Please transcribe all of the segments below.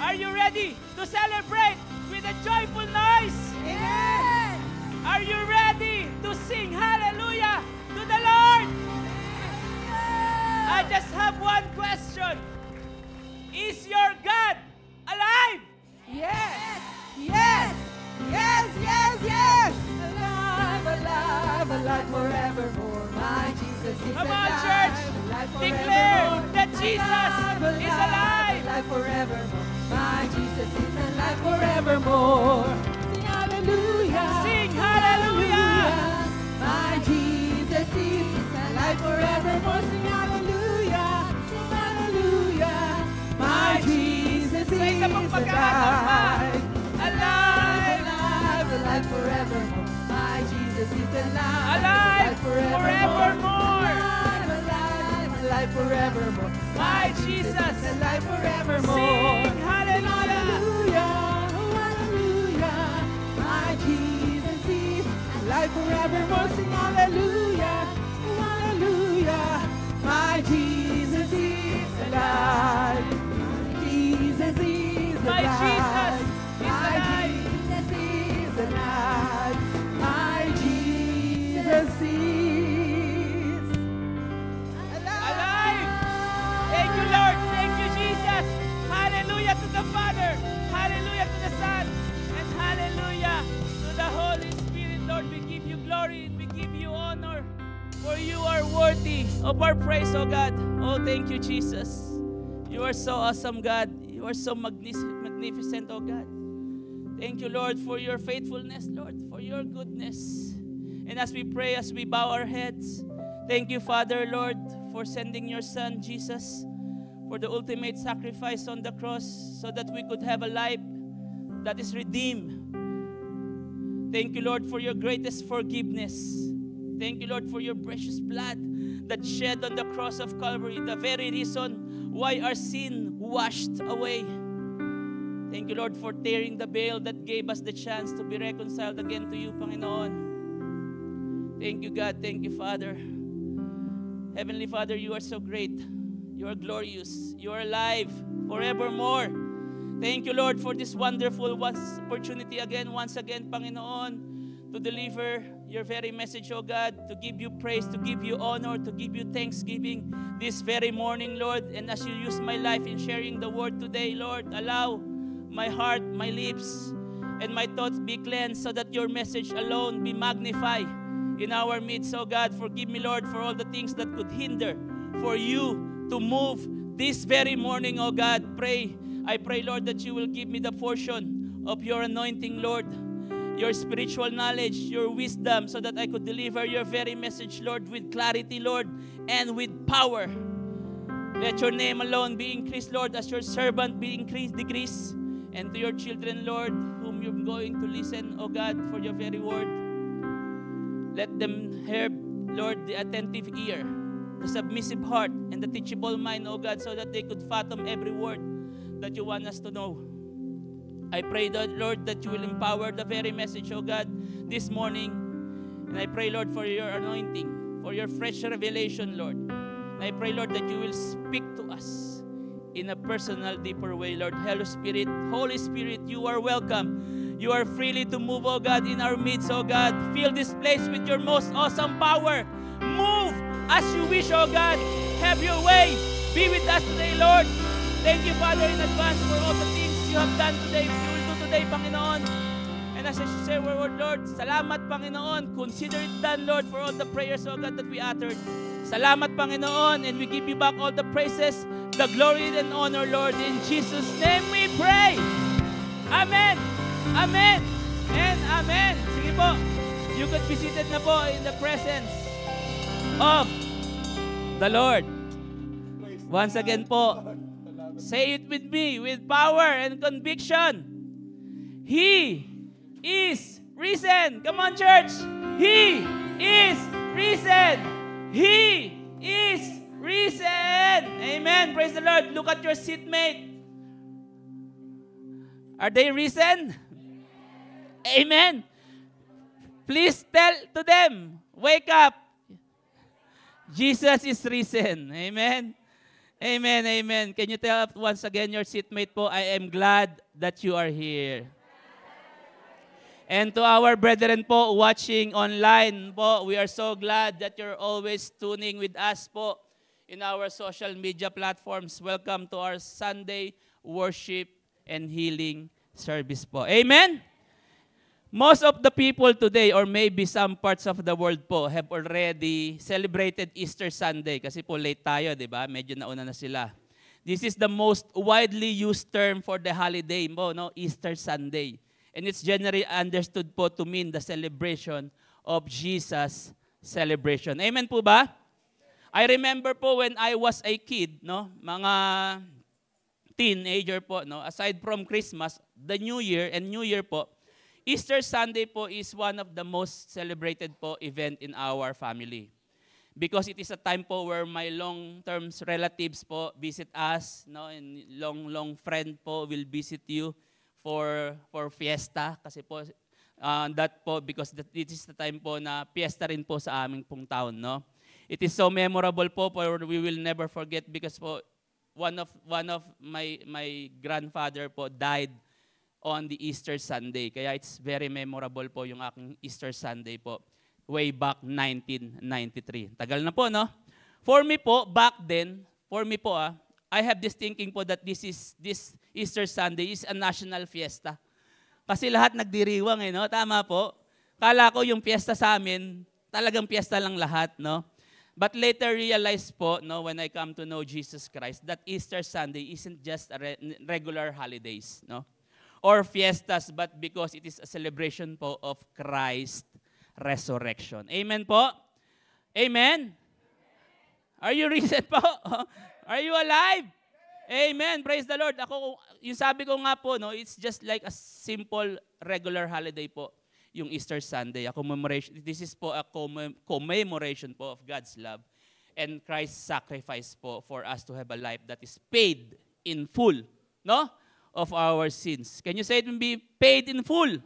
Are you ready to celebrate with a joyful noise? Amen. Are you ready to sing hallelujah to the Lord? I just have one question. Is your God alive? Yes. Yes. Yes. Yes. Yes. Alive, alive, alive forevermore. My Jesus is Come alive. on, church. Alive Declare forevermore. that Jesus is alive. Alive forevermore. My Jesus is alive forevermore. Sing hallelujah. Sing hallelujah. My Jesus is alive forevermore. Sing hallelujah. Sing hallelujah. My Jesus is Sa isa pang pagkakataon pa. alive. Alive. Alive, alive forevermore. My Jesus is alive. Alive forevermore. Alive, alive, alive forevermore. My Jesus is alive forevermore. Sing hallelujah. Hallelujah, hallelujah. My Jesus is alive forevermore. Sing hallelujah, hallelujah. My Jesus is alive. Jesus is My alive. Jesus is My alive. Jesus is alive. My Jesus is Alive. Thank you, Lord. Thank you, Jesus. Hallelujah to the Father. Hallelujah to the Son. And hallelujah to the Holy Spirit. Lord, we give you glory and we give you honor. For you are worthy of our praise, oh God. Oh, thank you, Jesus. You are so awesome, God. You are so magnificent, oh God. Thank you, Lord, for your faithfulness, Lord, for your goodness. And as we pray, as we bow our heads, thank you, Father, Lord, for sending your Son, Jesus, for the ultimate sacrifice on the cross so that we could have a life that is redeemed. Thank you, Lord, for your greatest forgiveness. Thank you, Lord, for your precious blood that shed on the cross of Calvary, the very reason why our sin washed away. Thank you, Lord, for tearing the veil that gave us the chance to be reconciled again to you, Panginoon. Thank you, God. Thank you, Father. Heavenly Father, you are so great. You are glorious. You are alive forevermore. Thank you, Lord, for this wonderful opportunity once again, Panginoon, to deliver your very message, oh God, to give you praise, to give you honor, to give you thanksgiving this very morning, Lord. And as you use my life in sharing the word today, Lord, allow my heart, my lips, and my thoughts be cleansed so that your message alone be magnified in our midst, oh God. Forgive me, Lord, for all the things that could hinder for you to move this very morning, oh God. I pray, Lord, that you will give me the portion of your anointing, Lord, your spiritual knowledge, your wisdom, so that I could deliver your very message, Lord, with clarity, Lord, and with power. Let your name alone be increased, Lord, as your servant be decreased. And to your children, Lord, whom you're going to listen, oh God, for your very word, let them hear, Lord, the attentive ear, the submissive heart, and the teachable mind, oh God, so that they could fathom every word that you want us to know. I pray, Lord, that you will empower the very message, oh God, this morning. And I pray, Lord, for your anointing, for your fresh revelation, Lord. And I pray, Lord, that you will speak to us in a personal, deeper way, Lord. Holy Spirit, you are welcome. You are freely to move, oh God, in our midst, oh God. Fill this place with your most awesome power. Move as you wish, oh God. Have your way. Be with us today, Lord. Thank you, Father, in advance for all the things you have done today, you will do today, Panginoon. And as I say, word, Lord, salamat, Panginoon. Consider it done, Lord, for all the prayers, oh God, that we uttered. Salamat, Panginoon, and we give you back all the praises, the glory and honor, Lord. In Jesus' name we pray. Amen. Amen. And amen. Sige po, you could be seated na po in the presence of the Lord. Once again po, say it with me, with power and conviction. He is risen. Come on, church. He is risen. He is risen. Amen. Praise the Lord. Look at your seatmate. Are they risen? Amen. Please tell to them, wake up. Jesus is risen. Amen. Amen, amen. Can you tell once again your seatmate po, I am glad that you are here. And to our brethren po watching online po, we are so glad that you're always tuning with us po in our social media platforms. Welcome to our Sunday worship and healing service po. Amen? Most of the people today, or maybe some parts of the world po, have already celebrated Easter Sunday. Kasi po late tayo, di ba? Medyo nauna na sila. This is the most widely used term for the holiday po, no? Easter Sunday. And it's generally understood po to mean the celebration of Jesus' celebration. Amen po ba? I remember po when I was a kid, no? Mga teenager po, no? Aside from Christmas, the New Year and New Year po, Easter Sunday po is one of the most celebrated po event in our family. Because it is a time po where my long-term relatives po visit us, no, and long friend po will visit you for fiesta. Kasi po, that po, because it is the time po na fiesta rin po sa aming pong town, no. It is so memorable po, for we will never forget because po, one of my grandfather po died on the Easter Sunday. Kaya it's very memorable po yung aking Easter Sunday po. Way back 1993. Tagal na po, no? For me po, back then, I have this thinking po that this Easter Sunday is a national fiesta. Kasi lahat nagdiriwang, no? Tama po. Kala ko yung fiesta sa amin, talagang fiesta lang lahat, no? But later realized po, no, when I come to know Jesus Christ, that Easter Sunday isn't just a regular holidays, no? Or fiestas, but because it is a celebration po of Christ's resurrection. Amen po? Amen? Are you risen po? Are you alive? Amen. Praise the Lord. Ako, yung sabi ko nga po, no, it's just like a simple regular holiday po, yung Easter Sunday. A commemoration. This is po a commemoration po of God's love and Christ's sacrifice po for us to have a life that is paid in full, no? Of our sins. Can you say it and be paid in full?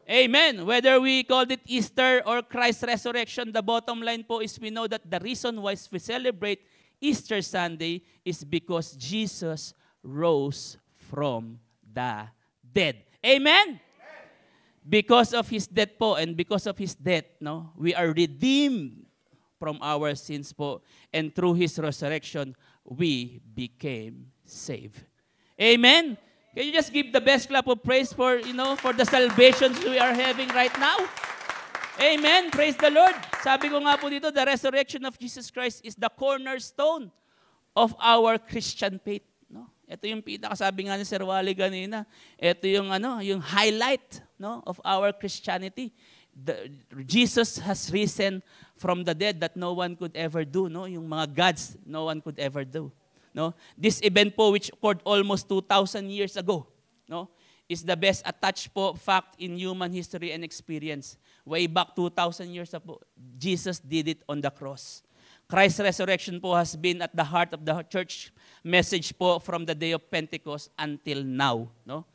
Amen. Whether we called it Easter or Christ's resurrection, the bottom line po is we know that the reason why we celebrate Easter Sunday is because Jesus rose from the dead. Amen? Because of His death po and because of His death, no, we are redeemed from our sins po. And through His resurrection, we became saved. Amen? Can you just give the best clap of praise for, for the salvations we are having right now? Amen. Praise the Lord. Sabi ko nga po dito, the resurrection of Jesus Christ is the cornerstone of our Christian faith. No? Ito yung pinakasabi nga ni Sir Wally kanina. Ito yung, yung highlight, no, of our Christianity. Jesus has risen from the dead that no one could ever do. No? Yung mga gods, no one could ever do. No? This event po, which occurred almost 2,000 years ago, no, is the best attached po fact in human history and experience. Way back 2,000 years ago, Jesus did it on the cross. Christ's resurrection po has been at the heart of the church message po from the day of Pentecost until now. No?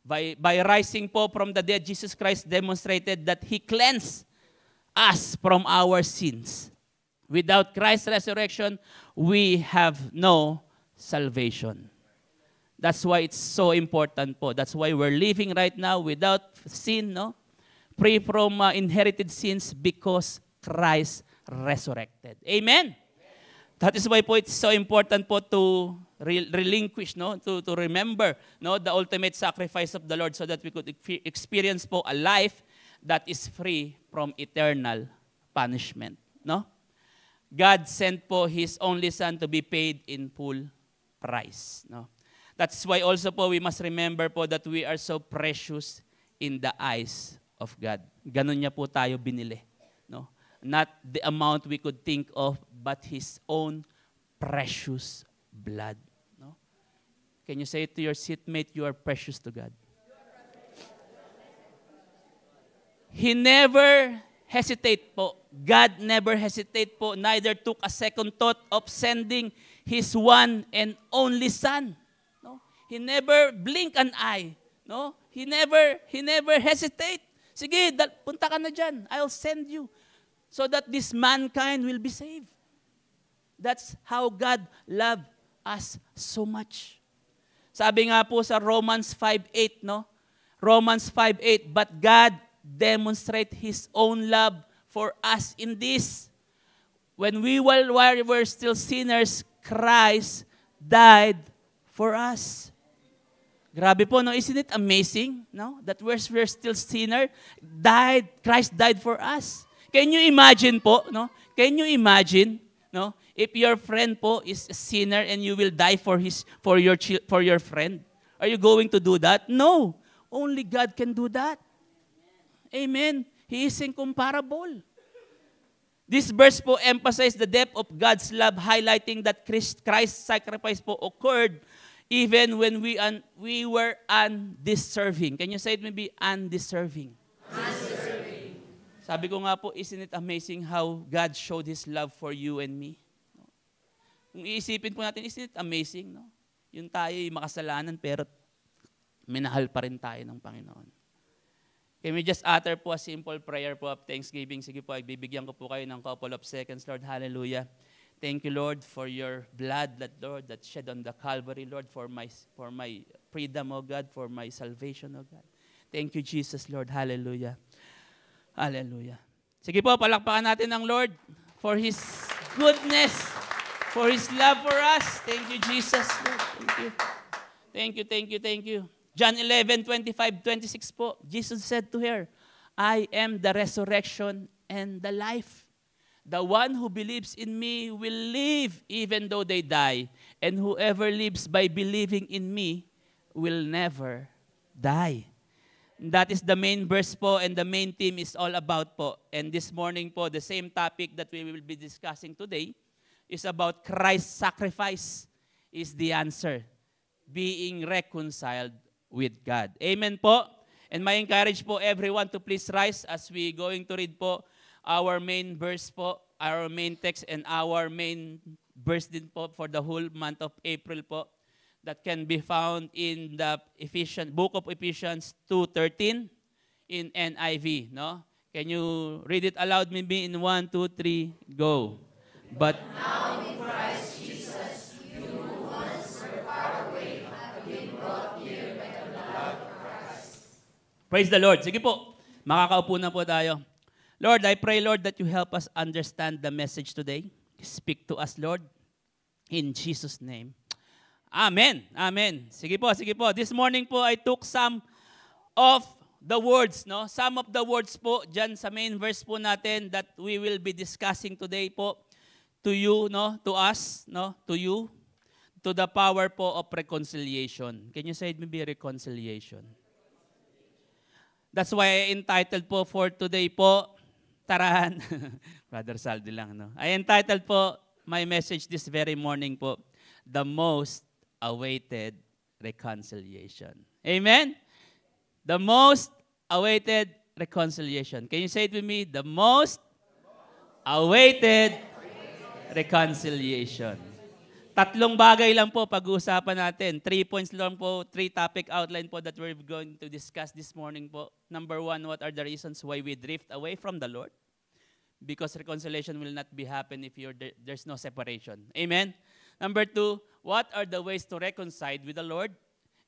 By rising po from the dead, Jesus Christ demonstrated that He cleansed us from our sins. Without Christ's resurrection, we have no salvation. That's why it's so important po. That's why we're living right now without sin, no? Free from inherited sins because Christ resurrected. Amen? That is why po it's so important po to relinquish, no? To remember, no, the ultimate sacrifice of the Lord so that we could experience po a life that is free from eternal punishment, no? God sent po His only Son to be paid in full price. No? That's why also po we must remember po that we are so precious in the eyes of God. Ganon niya po tayo binili. No? Not the amount we could think of, but His own precious blood. No? Can you say to your seatmate, you are precious to God? He never hesitate po. God never hesitate po, neither took a second thought of sending His one and only Son. No? He never blink an eye. No? He never hesitate. Sige, punta ka na dyan. I'll send you so that this mankind will be saved. That's how God loved us so much. Sabi nga po sa Romans 5:8, no? Romans 5:8, but God demonstrate His own love for us in this. When we were still sinners, Christ died for us. Grabe po, no? Isn't it amazing, no? That we're still sinner, Christ died for us. Can you imagine po, no? Can you imagine, no? If your friend po is a sinner and you will die for your friend, are you going to do that? No. Only God can do that. Amen. He is incomparable. This verse po emphasizes the depth of God's love, highlighting that Christ's sacrifice po occurred even when we were undeserving. Can you say it maybe undeserving? Undeserving. Sabi ko nga po, isn't it amazing how God showed His love for you and me? Kung iisipin po natin, isn't it amazing? No? Yung tayo'y makasalanan pero minahal pa rin tayo ng Panginoon. Can we just utter po a simple prayer po of thanksgiving? Sige po, bibigyan ko po kayo ng couple of seconds, Lord. Hallelujah. Thank you, Lord, for your blood, Lord, that shed on the Calvary, Lord, for my freedom, O God, for my salvation, O God. Thank you, Jesus, Lord. Hallelujah. Hallelujah. Sige po, palakpakan natin ang Lord for His goodness, for His love for us. Thank you, Jesus, Lord. Thank you. Thank you, thank you, thank you. John 11:25-26 po, Jesus said to her, I am the resurrection and the life. The one who believes in me will live even though they die. And whoever lives by believing in me will never die. That is the main verse po and the main theme is all about po. And this morning po, the same topic that we will be discussing today is about Christ's sacrifice is the answer. Being reconciled with God. Amen po. And I encourage po everyone to please rise as we going to read po our main verse po, our main text, and our main verse din po for the whole month of April po that can be found in the book of Ephesians 2:13 in NIV. No? Can you read it aloud maybe in 1, 2, 3, go. But now in Christ Jesus, you who once were far away have been brought near by the blood of Christ. Praise the Lord. Sige po, makakaupo na po tayo. Lord, I pray, Lord, that you help us understand the message today. Speak to us, Lord, in Jesus' name. Amen. Amen. Sige po, sige po. This morning po, I took some of the words, no? Some of the words po dyan sa main verse po natin that we will be discussing today po to you, no? To us, no? To you, to the power po of reconciliation. Can you say it maybe reconciliation? That's why I entitled po for today po, Tarahan. Brother Saldi lang, no? I entitled po my message this very morning po, The Most Awaited Reconciliation. Amen? The most awaited reconciliation. Can you say it with me? The most awaited reconciliation. Tatlong bagay lang po pag-uusapan natin. 3 points lang po, 3 topic outline po that we're going to discuss this morning po. Number 1, what are the reasons why we drift away from the Lord? Because reconciliation will not be happen if there's no separation. Amen? Number 2, what are the ways to reconcile with the Lord?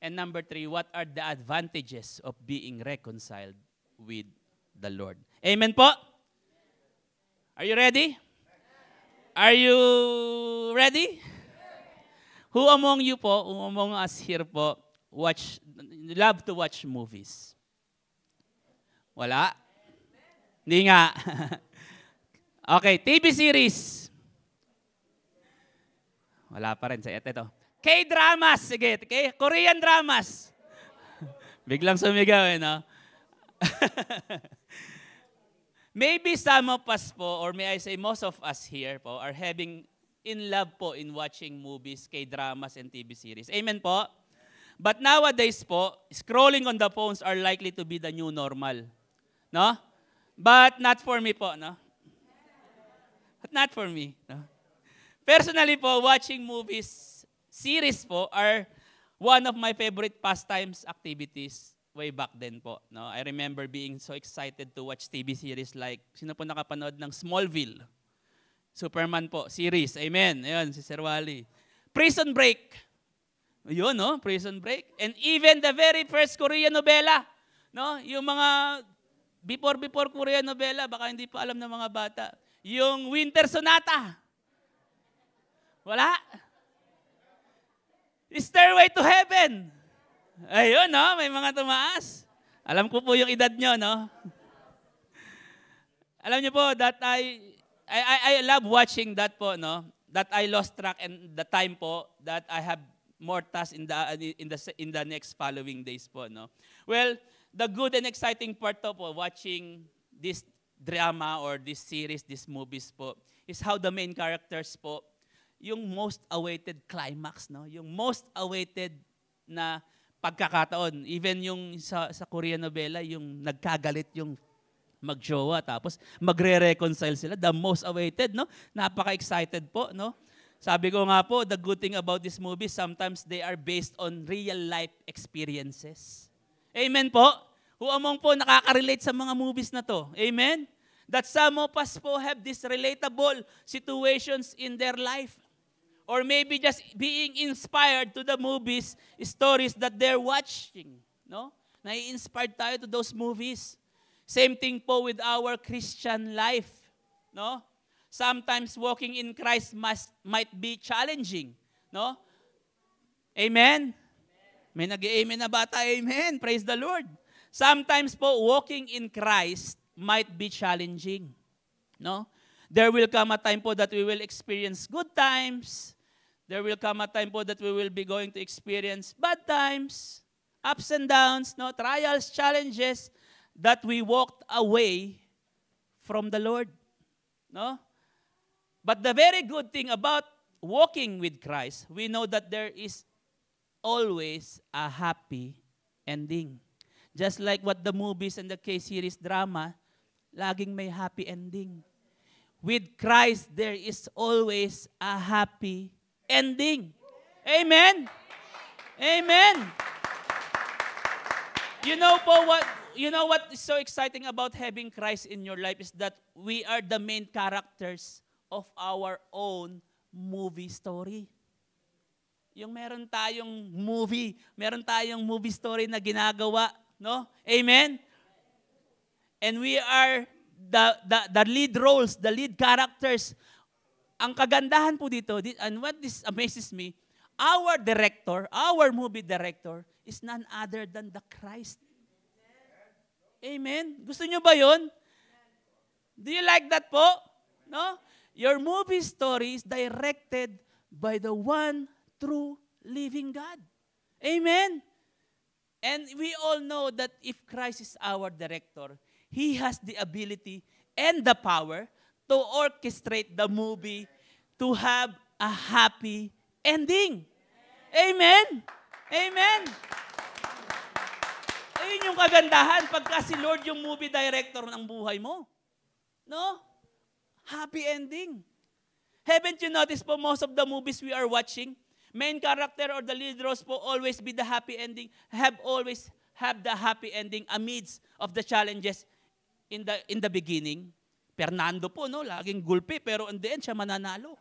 And number 3, what are the advantages of being reconciled with the Lord? Amen po? Are you ready? Are you ready? Who among you po, who among us here po, love to watch movies? Wala? Hindi nga. Okay, TV series. Wala pa rin. Ito. K-dramas. Sige, Korean dramas. Biglang sumigaw, no? Maybe some of us po, or may I say most of us here po, are having in love po in watching movies, K-dramas, and TV series. Amen po? But nowadays po, scrolling on the phones are likely to be the new normal. No? But not for me po, no? But not for me, no? Personally po, watching movies, series po, are one of my favorite pastimes activities way back then po. No? I remember being so excited to watch TV series like, sino po nakapanood ng Smallville? Superman po, series. Amen. Ayun, si Sir Wally. Prison Break. Ayun, no? Prison Break. And even the very first Korean novela, no? Yung mga before Korean novela, baka hindi pa alam ng mga bata. Yung Winter Sonata. Wala. Stairway to Heaven. Ayun, no? May mga tumaas. Alam ko po yung edad nyo, no? Alam niyo po that I love watching that po, no? That I lost track and the time po that I have more tasks in the next following days po, no? Well, the good and exciting part po watching this drama or this series, these movies po, is how the main characters po, yung most awaited climax, no? Yung most awaited na pagkakataon. Even yung sa Korean novela, yung nagkagalit yung magjowa, tapos magre-reconcile sila. The most awaited, no? Napaka-excited po, no? Sabi ko nga po, the good thing about this movie, sometimes they are based on real-life experiences. Amen po? Who among po nakaka-relate sa mga movies na to? Amen? That some of us po have these relatable situations in their life. Or maybe just being inspired to the movies, stories that they're watching. No? Nai-inspired tayo to those movies. Same thing po with our Christian life. No? Sometimes walking in Christ might be challenging. No? Amen? May nag-amen na bata, amen. Praise the Lord. Sometimes po, walking in Christ might be challenging. No? There will come a time po that we will experience good times. There will come a time po that we will be going to experience bad times, ups and downs, no? Trials, challenges, that we walked away from the Lord. No? But the very good thing about walking with Christ, we know that there is always a happy ending. Just like what the movies and the K-series drama, laging may happy ending. With Christ, there is always a happy ending. Amen? Amen. You know what is so exciting about having Christ in your life is that we are the main characters of our own movie story. Yung meron tayong movie story na ginagawa, no? Amen? And we are the lead roles, the lead characters. Ang kagandahan po dito, and what this amazes me, our movie director, is none other than the Christ. Amen? Gusto nyo ba yun? Do you like that po? No? Your movie story is directed by the one true living God. Amen? And we all know that if Christ is our director, He has the ability and the power to orchestrate the movie to have a happy ending. Amen? Amen? Ayun yung kagandahan pagka si Lord yung movie director ng buhay mo. No? Happy ending. Haven't you noticed po most of the movies we are watching, main character or the lead roles po always be the happy ending, always have the happy ending amidst of the challenges in the beginning. Fernando po, no? Laging gulpi, pero in the end, siya mananalo.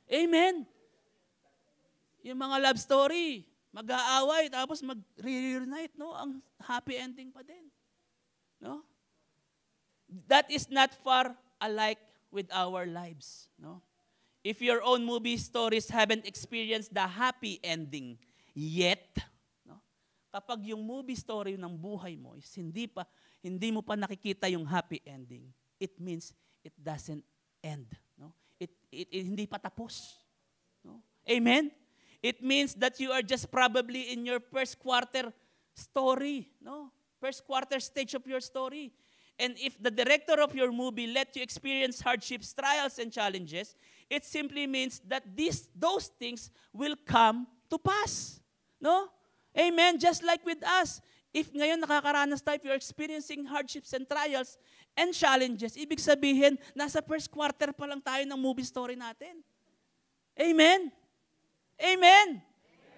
Amen. Yung mga love story, mag-aaway, tapos mag-reunite, no? Ang happy ending pa din. No? That is not far alike with our lives, no? If your own movie stories haven't experienced the happy ending yet, no? Kapag yung movie story ng buhay mo is hindi mo pa nakikita yung happy ending, it means it doesn't end, no? It hindi pa tapos, no? Amen. It means that you are just probably in your first quarter story, no? First quarter stage of your story. And if the director of your movie let you experience hardships, trials, and challenges, it simply means that those things will come to pass. No? Amen? Just like with us. If ngayon nakakaranas tayo, if you're experiencing hardships and trials and challenges, ibig sabihin, nasa first quarter pa lang tayo ng movie story natin. Amen? Amen?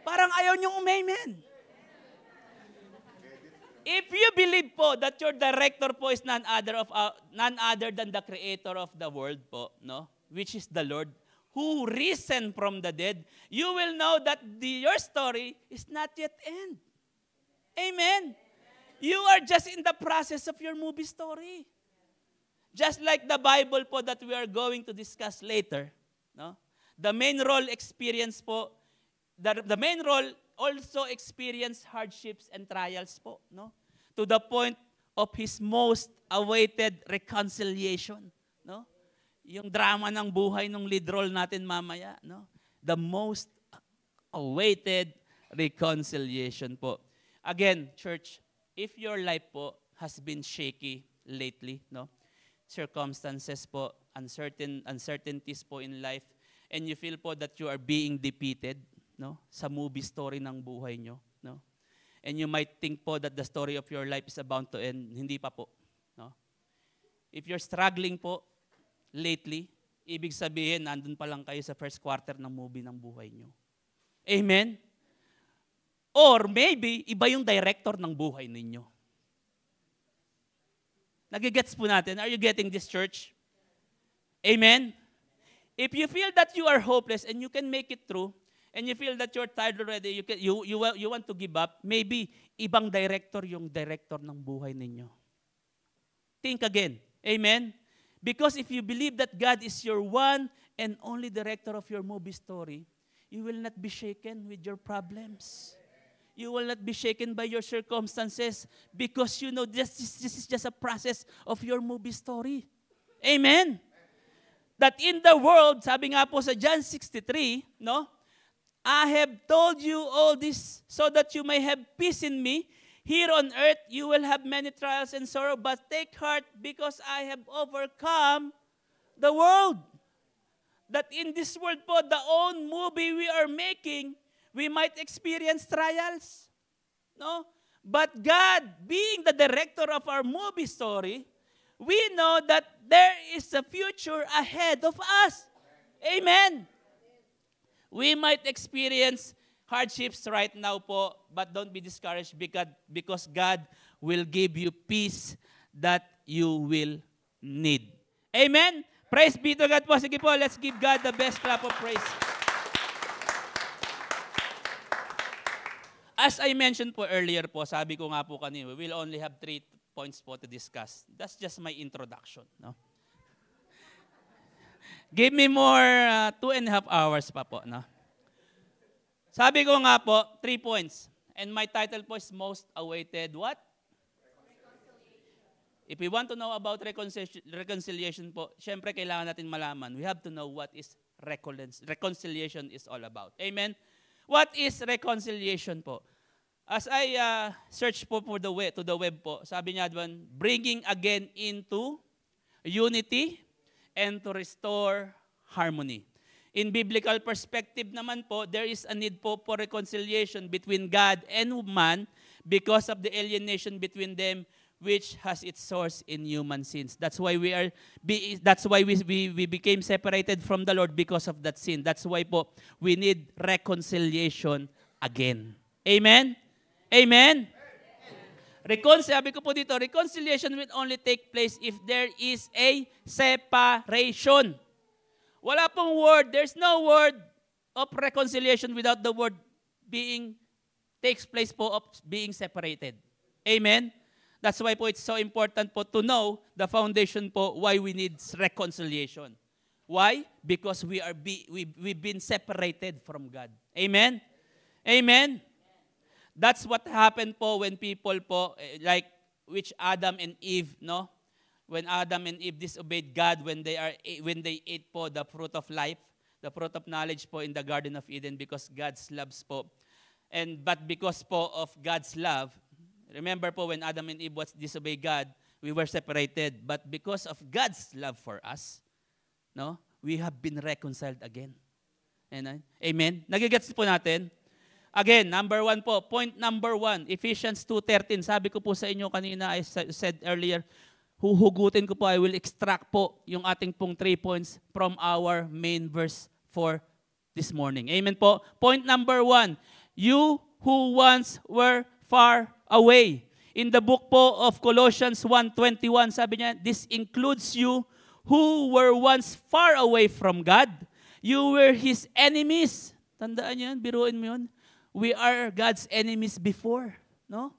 Parang ayaw niyong umamen. If you believe po that your director po is none other than the creator of the world po, no? Which is the Lord, who risen from the dead, you will know that your story is not yet end. Amen. You are just in the process of your movie story. Just like the Bible po that we are going to discuss later, no? The main role experience po, the main role also experienced hardships and trials po, no? To the point of his most awaited reconciliation, no? Yung drama ng buhay ng lead role natin mamaya, no? The most awaited reconciliation po. Again, church, if your life po has been shaky lately, no? Circumstances po, uncertainties po in life, and you feel po that you are being defeated, no? Sa movie story ng buhay nyo, no? And you might think po that the story of your life is about to end. Hindi pa po, no? If you're struggling po lately, ibig sabihin, nandun pa lang kayo sa first quarter ng movie ng buhay nyo. Amen? Or maybe, iba yung director ng buhay ninyo. Nagigets po natin. Are you getting this, church? Amen? If you feel that you are hopeless and you can make it through, and you feel that you're tired already, you want to give up, maybe ibang director yung director ng buhay ninyo. Think again. Amen? Because if you believe that God is your one and only director of your movie story, you will not be shaken with your problems. You will not be shaken by your circumstances because you know this is just a process of your movie story. Amen? That in the world, sabi nga po sa John 63, no? I have told you all this so that you may have peace in me. Here on earth, you will have many trials and sorrow, but take heart because I have overcome the world. That in this world po, the own movie we are making, we might experience trials. No? But God, being the director of our movie story, we know that there is a future ahead of us. Amen. We might experience hardships right now po, but don't be discouraged because God will give you peace that you will need. Amen? Praise be to God po. Sige po, let's give God the best clap of praise. As I mentioned po earlier po, sabi ko nga po kanina, we will only have 3 points po to discuss. That's just my introduction. No? Give me more 2.5 hours pa po. No? Sabi ko nga po, 3 points. And my title po is Most Awaited what? If we want to know about reconciliation po, syempre kailangan natin malaman. We have to know what is reconciliation is all about. Amen? What is reconciliation po? As I search po to the web po, sabi niya doon, bringing again into unity and to restore harmony. In biblical perspective naman po, there is a need po for reconciliation between God and man because of the alienation between them which has its source in human sins. That's why we became separated from the Lord because of that sin. That's why po we need reconciliation again. Amen? Amen? Sabi ko po dito, reconciliation will only take place if there is a separation. Wala pong word, there's no word of reconciliation without the word takes place po of being separated. Amen? That's why po it's so important po to know the foundation po why we need reconciliation. Why? Because we've been separated from God. Amen? Amen? That's what happened po when people po, like which Adam and Eve, no? When Adam and Eve disobeyed God when they ate po the fruit of life, the fruit of knowledge po in the Garden of Eden because God's loves po. But because po of God's love, remember po when Adam and Eve disobeyed God, we were separated. But because of God's love for us, no, we have been reconciled again. Amen? Nagigets po natin? Again, number 1 po, point number 1, Ephesians 2:13. Sabi ko po sa inyo kanina, I said earlier, huhugutin ko po, I will extract po yung ating pong 3 points from our main verse for this morning. Amen po? Point number 1, you who once were far away. In the book po of Colossians 1:21, sabi niya, this includes you who were once far away from God. You were His enemies. Tandaan niyo yan, biruin mo yun. We are God's enemies before, no?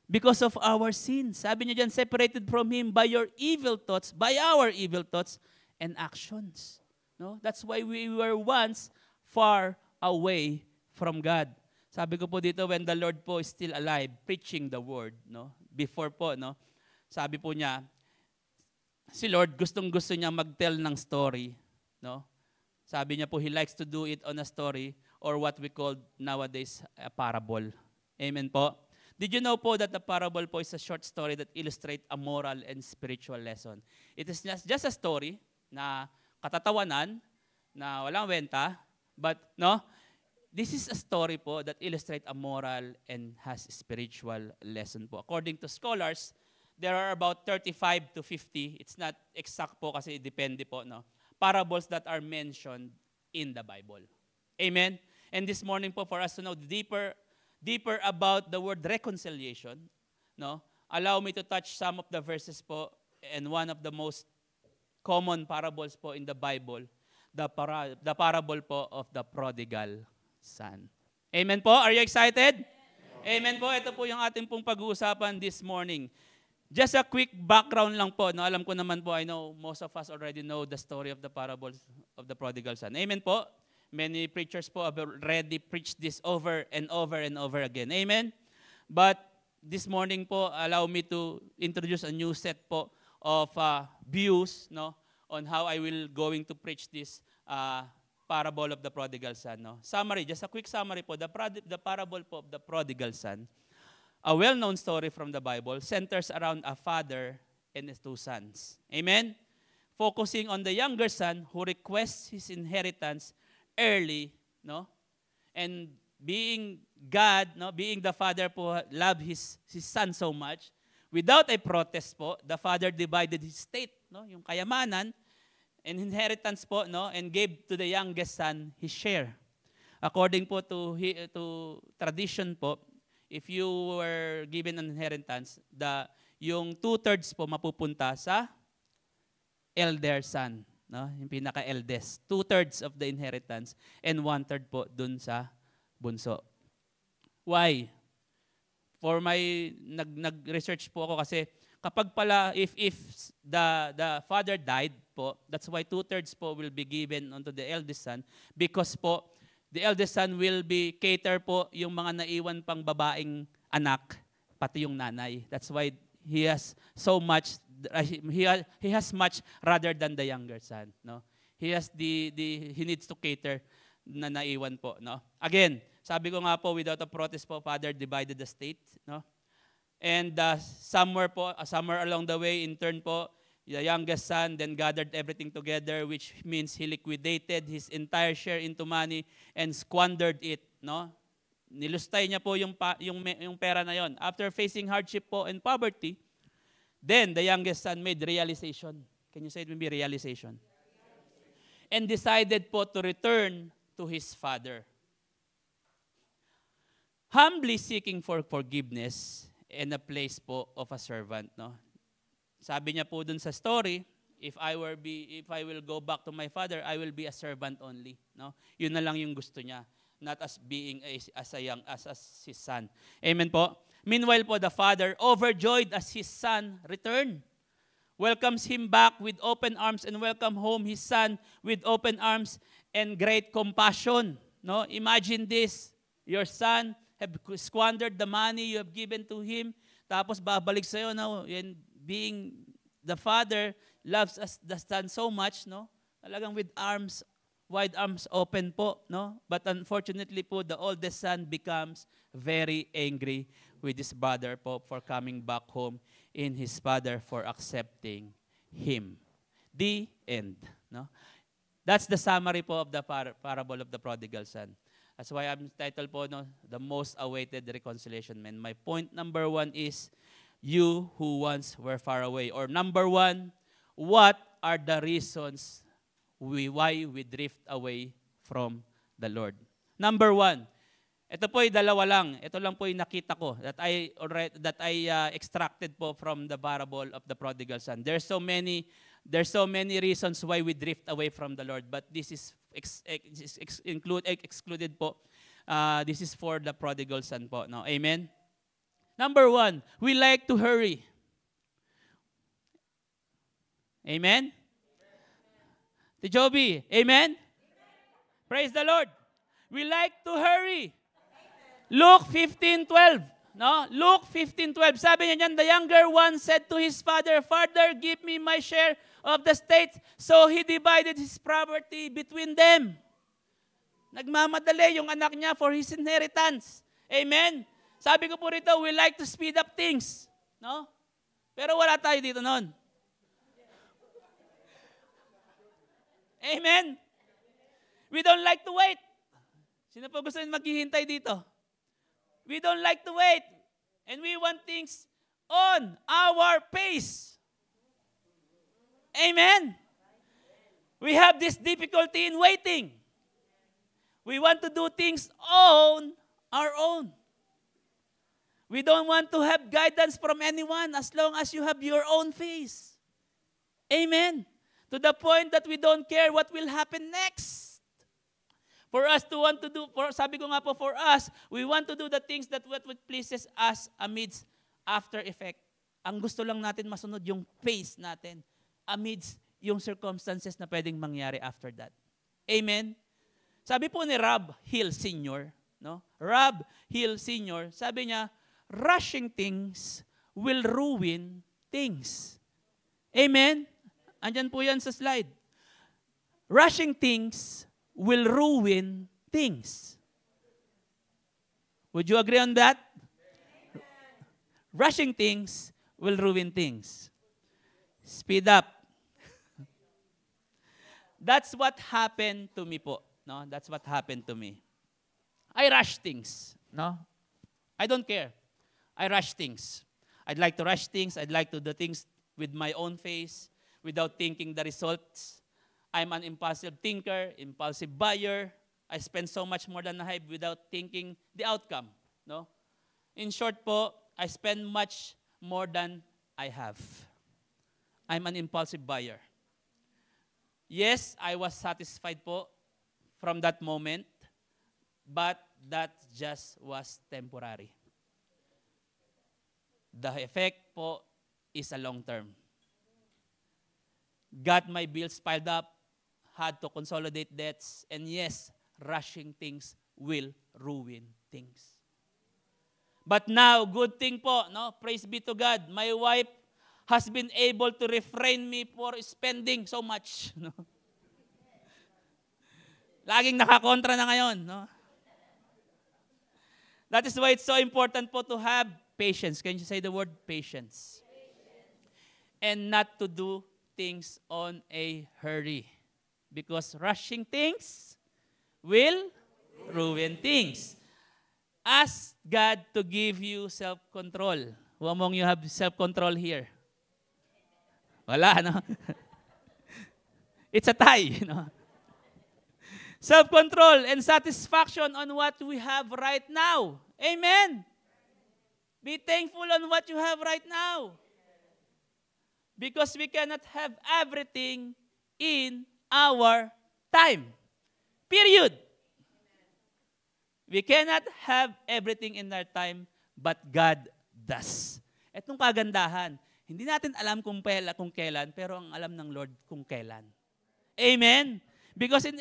Because of our sins. Sabi niya dyan, separated from Him by your evil thoughts, by our evil thoughts and actions. No? That's why we were once far away from God. Sabi ko po dito, when the Lord po is still alive, preaching the word, no? Before po, no? Sabi po niya, si Lord gustong-gusto niya mag-tell ng story, no? Sabi niya po, He likes to do it on a story or what we call nowadays a parable. Amen po. Did you know po that the parable po is a short story that illustrates a moral and spiritual lesson? It is just a story na katatawanan, na walang wenta, but no, this is a story po that illustrates a moral and has spiritual lesson po. According to scholars, there are about 35 to 50. It's not exact po kasi depende po, no? Parables that are mentioned in the Bible. Amen? And this morning po, for us to know deeper about the word reconciliation, no? Allow me to touch some of the verses po, and one of the most common parables po in the Bible, the parable po of the prodigal son. Amen po? Are you excited? Amen po. Ito po yung ating pong pag-uusapan this morning. Just a quick background lang po. No? Alam ko naman po, I know most of us already know the story of the parables of the prodigal son. Amen po? Many preachers po have already preached this over and over and over again. Amen? But this morning po, allow me to introduce a new set po of views, no, on how I will going to preach this parable of the prodigal son. No? Summary, just a quick summary po. The parable po of the prodigal son, a well-known story from the Bible, centers around a father and his two sons. Amen? Focusing on the younger son who requests his inheritance early, no? And being God, no, being the father po, loved his son so much, without a protest po, the father divided his estate, no, yung kayamanan, and inheritance po, no, and gave to the youngest son his share. According po to tradition po, if you were given an inheritance, yung 2/3 po mapupunta sa elder son, no, yung pinaka-eldest. 2/3 of the inheritance and 1/3 po dun sa bunso. Why? For my nag-research po ako kasi kapag pala if the father died po, that's why 2/3 po will be given unto the eldest son, because po the eldest son will be cater po yung mga naiwan pang babaeng anak pati yung nanay. That's why he has so much he has much rather than the younger son, no? He has he needs to cater na naiwan po, no? Again, sabi ko nga po, without a protest po, father divided the state, no? And somewhere along the way, in turn po, the youngest son then gathered everything together, which means he liquidated his entire share into money and squandered it, no? Nilustay niya po yung pera na yon. After facing hardship po and poverty, then the youngest son made realization. Can you say it with me, realization? And decided po to return to his father, humbly seeking for forgiveness and a place po of a servant, no? Sabi niya po dun sa story, if I will go back to my father, I will be a servant only, no? Yun na lang yung gusto niya, not as being as his son. Amen po. Meanwhile po, the father, overjoyed as his son returned, welcomes him back with open arms and welcome home his son with open arms and great compassion, no? Imagine this, your son have squandered the money you have given to him, tapos babalik sa'yo, no? And being the father loves us, the son so much, no? Talagang with wide arms open po, no? But unfortunately po, the oldest son becomes very angry with his brother po for coming back home in his father for accepting him. The end, no? That's the summary po of the parable of the prodigal son. That's why I'm titled po, no, the most awaited reconciliation. And my point number 1 is, you who once were far away. Or number 1, what are the reasons why we drift away from the Lord? Number 1, Ito po ay dalawa lang. Ito lang po yung nakita ko that I extracted po from the parable of the prodigal son. There's so many reasons why we drift away from the Lord, but this is excluded po. This is for the prodigal son po. No? Amen? Number 1, we like to hurry. Amen? Joby, amen? Praise the Lord. We like to hurry. Luke 15:12. No? Luke 15:12. Sabi niya the younger one said to his father, "Father, give me my share of the estate." So he divided his property between them. Nagmamadali yung anak niya for his inheritance. Amen? Sabi ko po rito, we like to speed up things. No? Pero wala tayo dito noon. Amen? We don't like to wait. Sino po gusto maghihintay dito? We don't like to wait. And we want things on our pace. Amen? We have this difficulty in waiting. We want to do things on our own. We don't want to have guidance from anyone as long as you have your own pace. Amen? To the point that we don't care what will happen next. For us to want to do, sabi ko nga po, for us, we want to do the things that what pleases us amidst after effect. Ang gusto lang natin masunod yung pace natin amidst yung circumstances na pwedeng mangyari after that. Amen? Sabi po ni Rob Hill Sr., no? Rob Hill Sr., sabi niya, rushing things will ruin things. Amen? Andyan po yan sa slide. Rushing things will ruin things. Would you agree on that? Rushing things will ruin things. Speed up. That's what happened to me po. No, that's what happened to me. I rush things. No, I don't care. I rush things. I'd like to rush things. I'd like to do things with my own face, without thinking the results. I'm an impulsive thinker, impulsive buyer. I spend so much more than I have without thinking the outcome. No? In short po, I spend much more than I have. I'm an impulsive buyer. Yes, I was satisfied po from that moment, but that just was temporary. The effect po is a long term. Got my bills piled up, had to consolidate debts, and yes, rushing things will ruin things. But now, good thing po, no? Praise be to God, my wife has been able to refrain me for spending so much. No? Laging nakakontra na ngayon. No? That is why it's so important po to have patience. Can you say the word patience? And not to do things on a hurry. Because rushing things will ruin things. Ask God to give you self-control. Who among you have self-control here? Wala, no? It's a tie, no? Self-control and satisfaction on what we have right now. Amen. Be thankful on what you have right now. Because we cannot have everything in our time. Period. We cannot have everything in our time, but God does. Etong kagandahan, hindi natin alam kung kailan, pero ang alam ng Lord kung kailan. Amen? Because in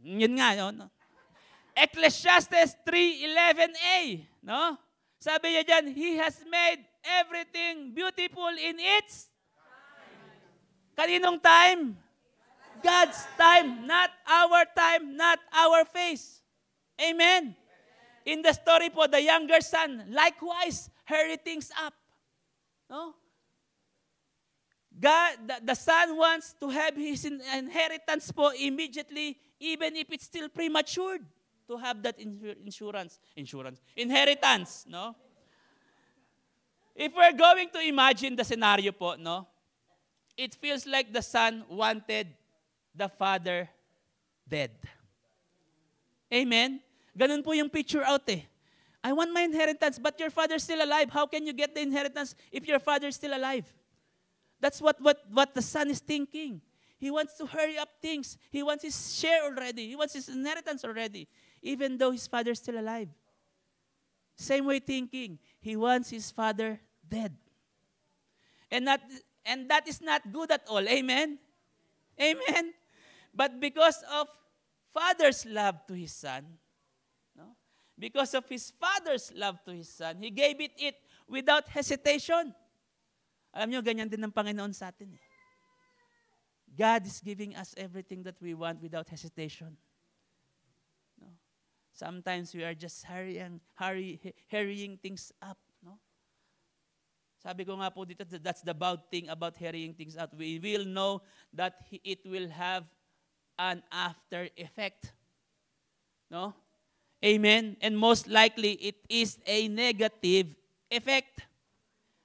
yun nga, no? Ecclesiastes 3:11a, no? Sabi niya dyan, He has made everything beautiful in its time. Kaninong time? God's time, not our face. Amen. In the story po, the younger son, likewise, hurry things up. No? God, the son wants to have his inheritance po immediately, even if it's still premature to have that inheritance, no? If we're going to imagine the scenario po, no? It feels like the son wanted the father dead. Amen? Ganun po yung picture out eh. I want my inheritance, but your father's still alive. How can you get the inheritance if your father's still alive? That's what the son is thinking. He wants to hurry up things. He wants his share already. He wants his inheritance already, even though his father's still alive. Same way thinking. He wants his father dead. And that is not good at all. Amen? Amen? But because of father's love to his son, no? Because of his father's love to his son, he gave it without hesitation. Alam nyo, ganyan din ang Panginoon sa atin. God is giving us everything that we want without hesitation. No? Sometimes we are just hurrying things up. No? Sabi ko nga po dito, that's the bad thing about hurrying things up. We will know that it will have an after effect. No? Amen? And most likely, it is a negative effect.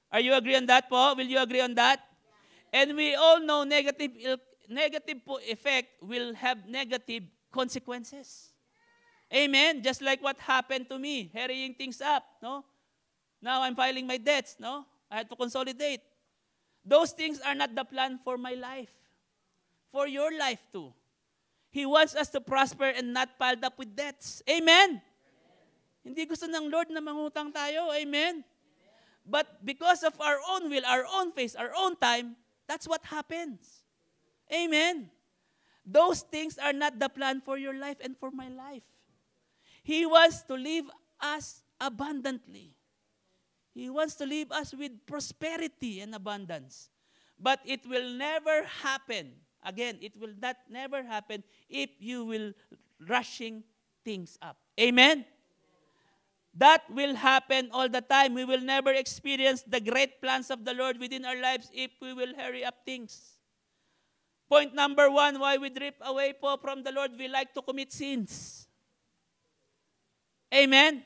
Are you agree on that po? Will you agree on that? And we all know negative po effect will have negative consequences. Amen? Just like what happened to me, hurrying things up. No? Now I'm filing my debts. No? I had to consolidate. Those things are not the plan for my life. For your life too. He wants us to prosper and not piled up with debts. Amen? Hindi gusto ng Lord na mangutang tayo. Amen? But because of our own will, our own pace, our own time, that's what happens. Amen? Those things are not the plan for your life and for my life. He wants to leave us abundantly. He wants to leave us with prosperity and abundance. But it will never happen. Again, it will never happen if you will rushing things up. Amen? That will happen all the time. We will never experience the great plans of the Lord within our lives if we will hurry up things. Point number 1, why we drift away po from the Lord, we like to commit sins. Amen?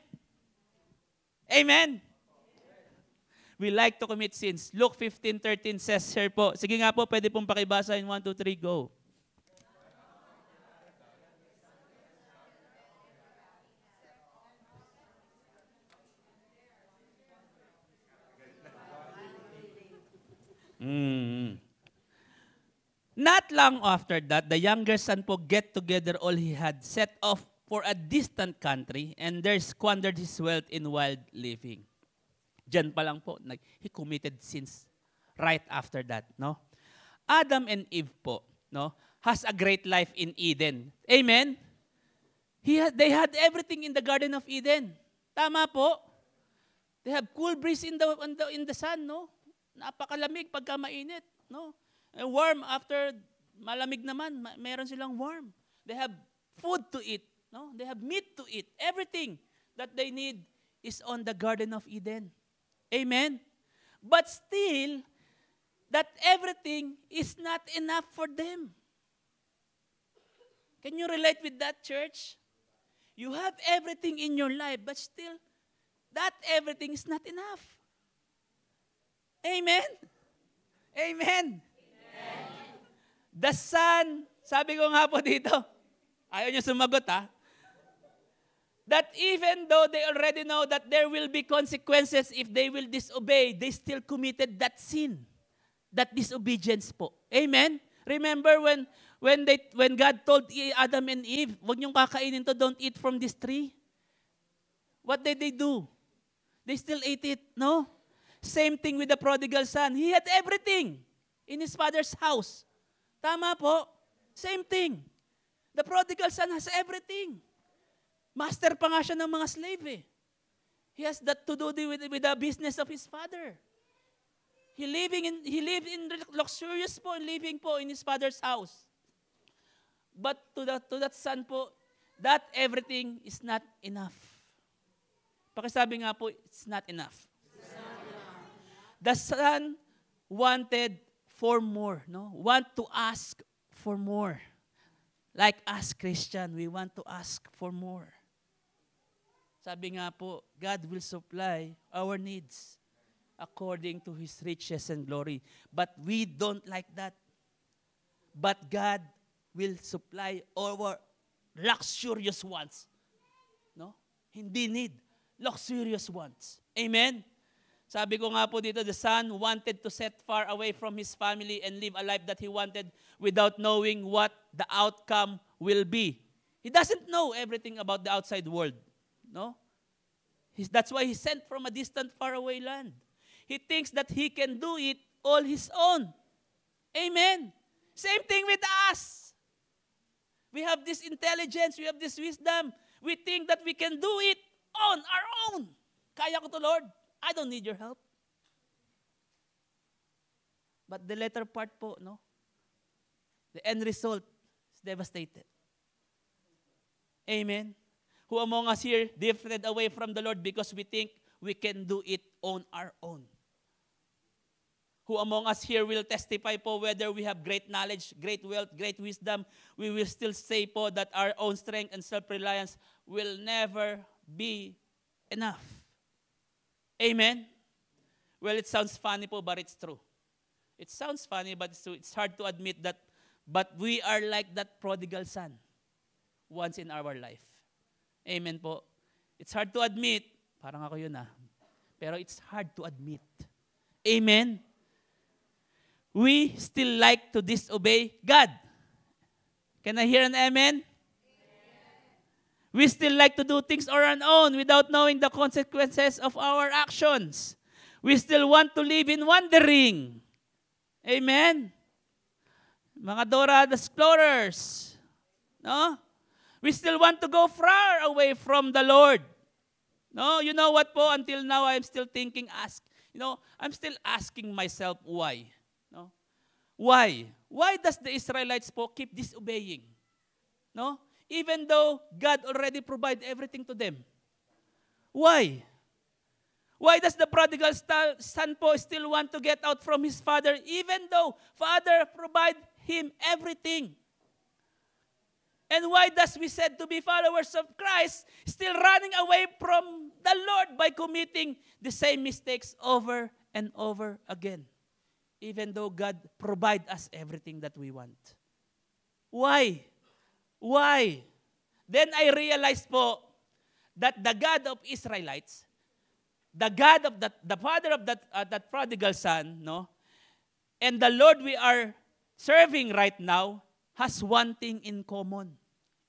Amen? We like to commit sins. Luke 15:13 says here po. Sige nga po, pwede pong pakibasa in 1, 2, 3, go. Not long after that, the younger son po get together all he had, set off for a distant country, and there squandered his wealth in wild living. Diyan pa lang po, he committed sins right after that. No? Adam and Eve po, no, has a great life in Eden. Amen? They had everything in the Garden of Eden. Tama po? They have cool breeze in the sun, no? Napakalamig pagka mainit, no? And warm after malamig naman, meron silang warm. They have food to eat, no? They have meat to eat. Everything that they need is on the Garden of Eden. Amen? But still, that everything is not enough for them. Can you relate with that, church? You have everything in your life, but still, that everything is not enough. Amen? Amen? The son, sabi ko nga po dito, ayaw niyo sumagot ha, that even though they already know that there will be consequences if they will disobey, they still committed that sin, that disobedience po. Amen? Remember when God told Adam and Eve, huwag niyong kakainin to, don't eat from this tree. What did they do? They still ate it, no? Same thing with the prodigal son. He had everything in his father's house. Tama po? Same thing. The prodigal son has everything. Master pa nga siya ng mga slave eh. He has that to do with the business of his father. He lived in luxurious po, living po in his father's house. But to that son po, that everything is not enough. Pakisabi nga po, it's not enough. The son wanted for more, no? Want to ask for more. Like us Christian, we want to ask for more. Sabi nga po, God will supply our needs according to His riches and glory. But we don't like that. But God will supply our luxurious wants Hindi need. Luxurious wants. Amen? Sabi ko nga po dito, the son wanted to set far away from his family and live a life that he wanted without knowing what the outcome will be. He doesn't know everything about the outside world. No? That's why he sent from a distant, faraway land. He thinks that he can do it all his own. Amen? Same thing with us. We have this intelligence, we have this wisdom. We think that we can do it on our own. Kaya ko to, Lord. I don't need your help. But the latter part po, no? The end result is devastated. Amen? Who among us here drifted away from the Lord because we think we can do it on our own? Who among us here will testify po whether we have great knowledge, great wealth, great wisdom, we will still say po that our own strength and self-reliance will never be enough. Amen? Well, it sounds funny po, but it's true. It sounds funny, but it's true. It's hard to admit that, but we are like that prodigal son once in our life. Amen po. It's hard to admit. Parang ako yun Pero it's hard to admit. Amen? We still like to disobey God. Can I hear an amen? We still like to do things on our own without knowing the consequences of our actions. We still want to live in wandering. Amen? Mga Dora the Explorers. No? We still want to go far away from the Lord. No? You know what po? Until now, I'm still thinking, I'm still asking myself why. No? Why? Why does the Israelites po keep disobeying? No? Even though God already provided everything to them. Why? Why does the prodigal son po still want to get out from his father even though father provide him everything? And why does we said to be followers of Christ still running away from the Lord by committing the same mistakes over and over again? Even though God provide us everything that we want. Why? Why? Then I realized po that the God of Israelites, the God of the father of that prodigal son, no, and the Lord we are serving right now has one thing in common.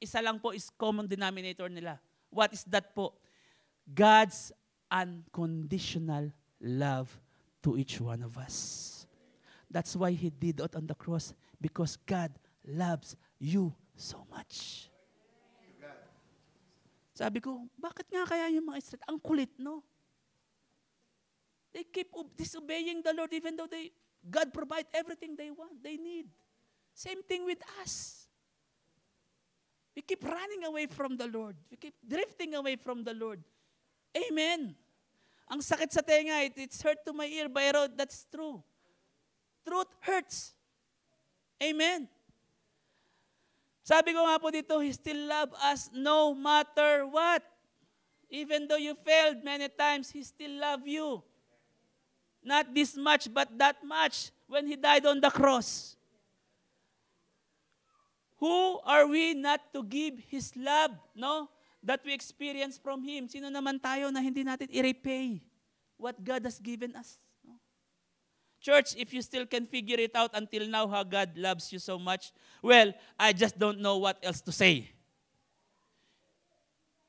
Isa lang po is common denominator nila. What is that po? God's unconditional love to each one of us. That's why He did it on the cross, because God loves you so much. Sabi ko, bakit nga kaya yung mga Israel? Ang kulit, no? They keep disobeying the Lord even though God provide everything they want, they need. Same thing with us. We keep running away from the Lord. We keep drifting away from the Lord. Amen. Ang sakit sa tenga, it's hurt to my ear, pero that's true. Truth hurts. Amen. Sabi ko nga po dito, He still loves us no matter what. Even though you failed many times, He still loves you. Not this much, but that much when He died on the cross. Who are we not to give His love, no? That we experience from Him? Sino naman tayo na hindi natin i-repay what God has given us? No? Church, if you still can figure it out until now how God loves you so much, well, I just don't know what else to say.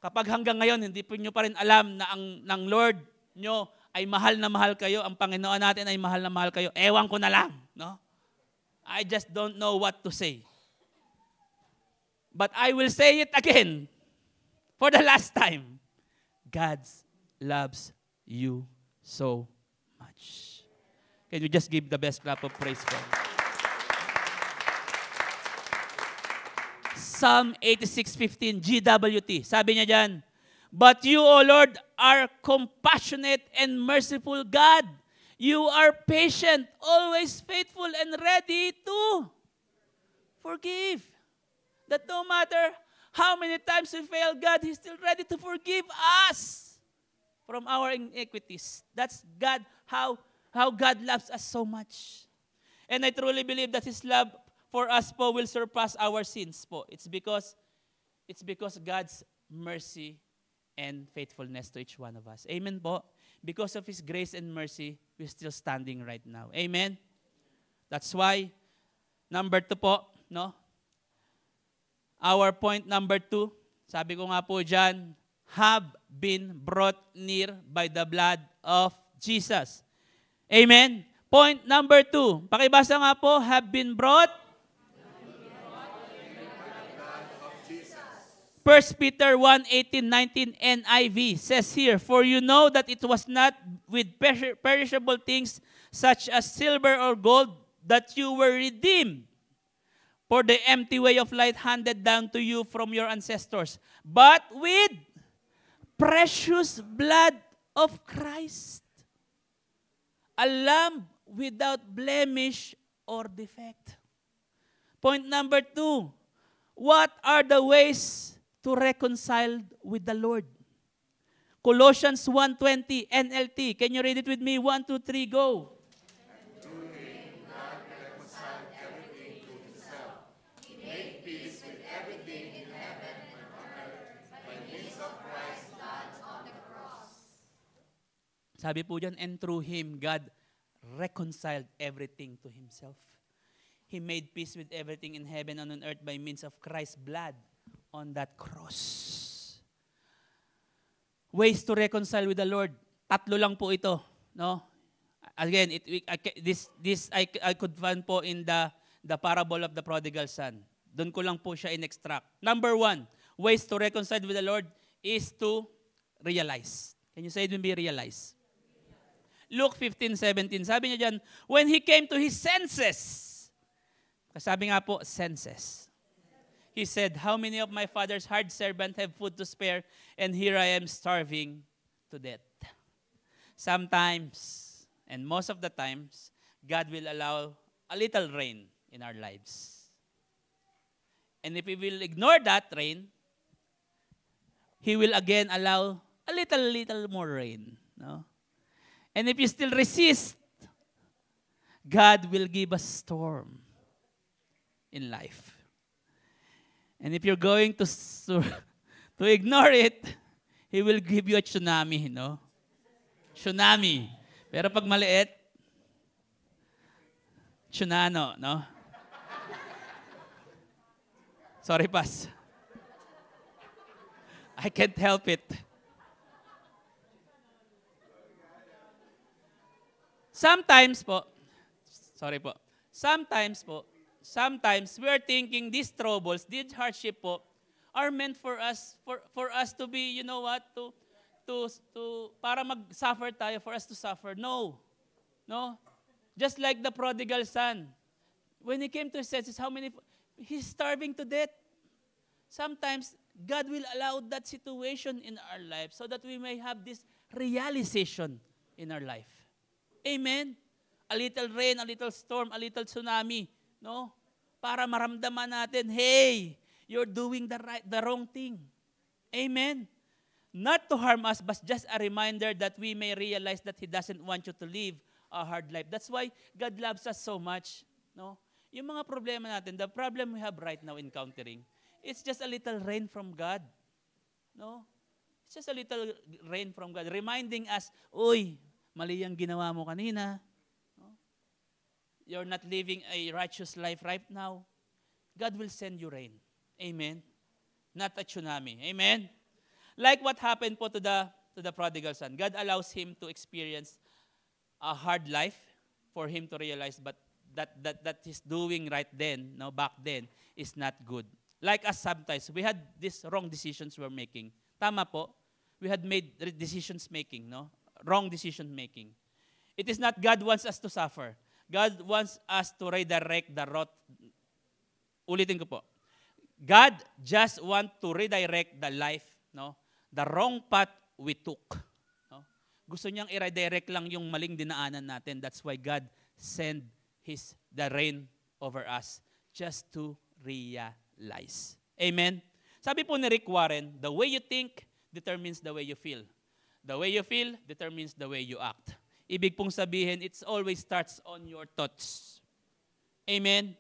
Kapag hanggang ngayon, hindi po nyo pa rin alam na ng Lord nyo ay mahal na mahal kayo, ang Panginoon natin ay mahal na mahal kayo, ewan ko na lang. No? I just don't know what to say. But I will say it again for the last time. God loves you so much. Can you just give the best clap of praise for Him? Psalm 86:15, GWT. Sabi niya dyan, but you, O Lord, are compassionate and merciful God. You are patient, always faithful, and ready to forgive. That no matter how many times we fail God, He's still ready to forgive us from our iniquities. That's God, how God loves us so much. And I truly believe that His love for us po will surpass our sins po. It's because God's mercy and faithfulness to each one of us. Amen po. Because of His grace and mercy, we're still standing right now. Amen? That's why, number 2 po, no? Our point number 2, sabi ko nga po dyan, have been brought near by the blood of Jesus. Amen? Point number 2, pakibasa nga po, have been brought. 1 Peter 1:18-19 NIV says here, for you know that it was not with perishable things such as silver or gold that you were redeemed for the empty way of life handed down to you from your ancestors, but with precious blood of Christ, a lamb without blemish or defect. Point number 2, what are the ways to reconcile with the Lord? Colossians 1:20 NLT. Can you read it with me? 1, 2, 3, go. And through him God reconciled everything to himself. He made peace with everything in heaven and on earth by means of Christ God on the cross. Sabi po dyan, and through him God reconciled everything to himself. He made peace with everything in heaven and on earth by means of Christ's blood on that cross. Ways to reconcile with the Lord. 3 lang po ito, no? Again, I could find po in the parable of the prodigal son. Doon ko lang po siya in-extract. Number 1, ways to reconcile with the Lord is to realize. Can you say it with me, realize? Luke 15:17, sabi niya dyan, when he came to his senses, kasabi nga po, senses. He said, how many of my father's hard servants have food to spare, and here I am starving to death. Sometimes, and most of the times, God will allow a little rain in our lives. And if we will ignore that rain, He will again allow a little more rain. No? And if you still resist, God will give us storm in life. And if you're going to ignore it, He will give you a tsunami, no? Tsunami. Pero pag maliit, tsunano, no? Sorry, Pas. I can't help it. Sometimes we are thinking these troubles, these hardship po, are meant for us to be, you know what, para mag-suffer tayo, for us to suffer. No. Just like the prodigal son. When he came to his senses, he's starving to death. Sometimes, God will allow that situation in our life so that we may have this realization in our life. Amen? A little rain, a little storm, a little tsunami. No? Para maramdaman natin, hey, you're doing the wrong thing. Amen? Not to harm us, but just a reminder that we may realize that He doesn't want you to live a hard life. That's why God loves us so much. No? Yung mga problema natin, the problem we have right now encountering, it's just a little rain from God. No? It's just a little rain from God, reminding us, uy, mali yung ginawa mo kanina. You're not living a righteous life right now. God will send you rain. Amen? Not a tsunami. Amen? Like what happened po to the prodigal son. God allows him to experience a hard life for him to realize but that he's doing right then, no, back then, is not good. Like us sometimes, we had these wrong decisions we're making. Tama po. We had made decisions making, no? Wrong decision making. It is not God wants us to suffer. God wants us to redirect the road. Ulitin ko po. God just want to redirect the life, no? The wrong path we took. No? Gusto niyang i-redirect lang yung maling dinaanan natin. That's why God sent the rain over us just to realize. Amen? Sabi po ni Rick Warren, the way you think determines the way you feel. The way you feel determines the way you act. Ibig pong sabihin, it always starts on your thoughts. Amen?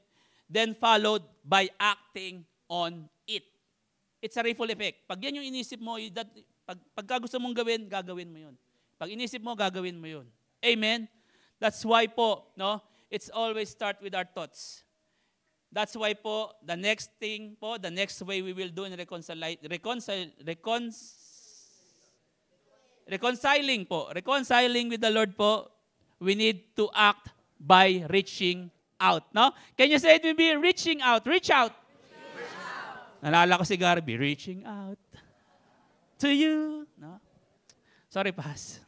Then followed by acting on it. It's a ripple effect. Pag yan yung inisip mo, Pagka gusto mong gawin, gagawin mo yun. Pag inisip mo, gagawin mo yun. Amen? That's why po, no? It's always start with our thoughts. That's why po, the next thing po, the next way we will do in reconciling with the Lord po, we need to act by reaching out. No? Can you say it with me? Reaching out. Reach out. Nalala ko si Garby, reaching out to you. No? Sorry, Pas.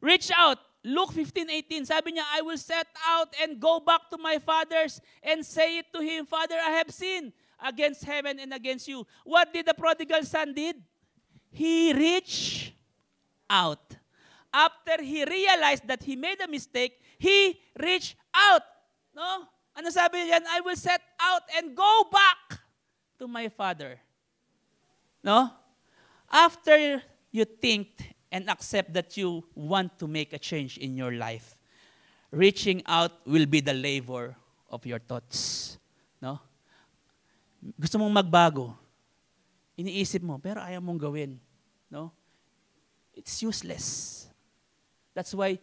Reach out. Luke 15:18, sabi niya, I will set out and go back to my fathers and say it to him, Father, I have sinned against heaven and against you. What did the prodigal son did? He reached out. After he realized that he made a mistake, he reached out. No? Ano sabi niya? I will set out and go back to my father. No? After you think and accept that you want to make a change in your life, reaching out will be the labor of your thoughts. No? Gusto mong magbago. Iniisip mo, pero ayaw mong gawin. No? It's useless. That's why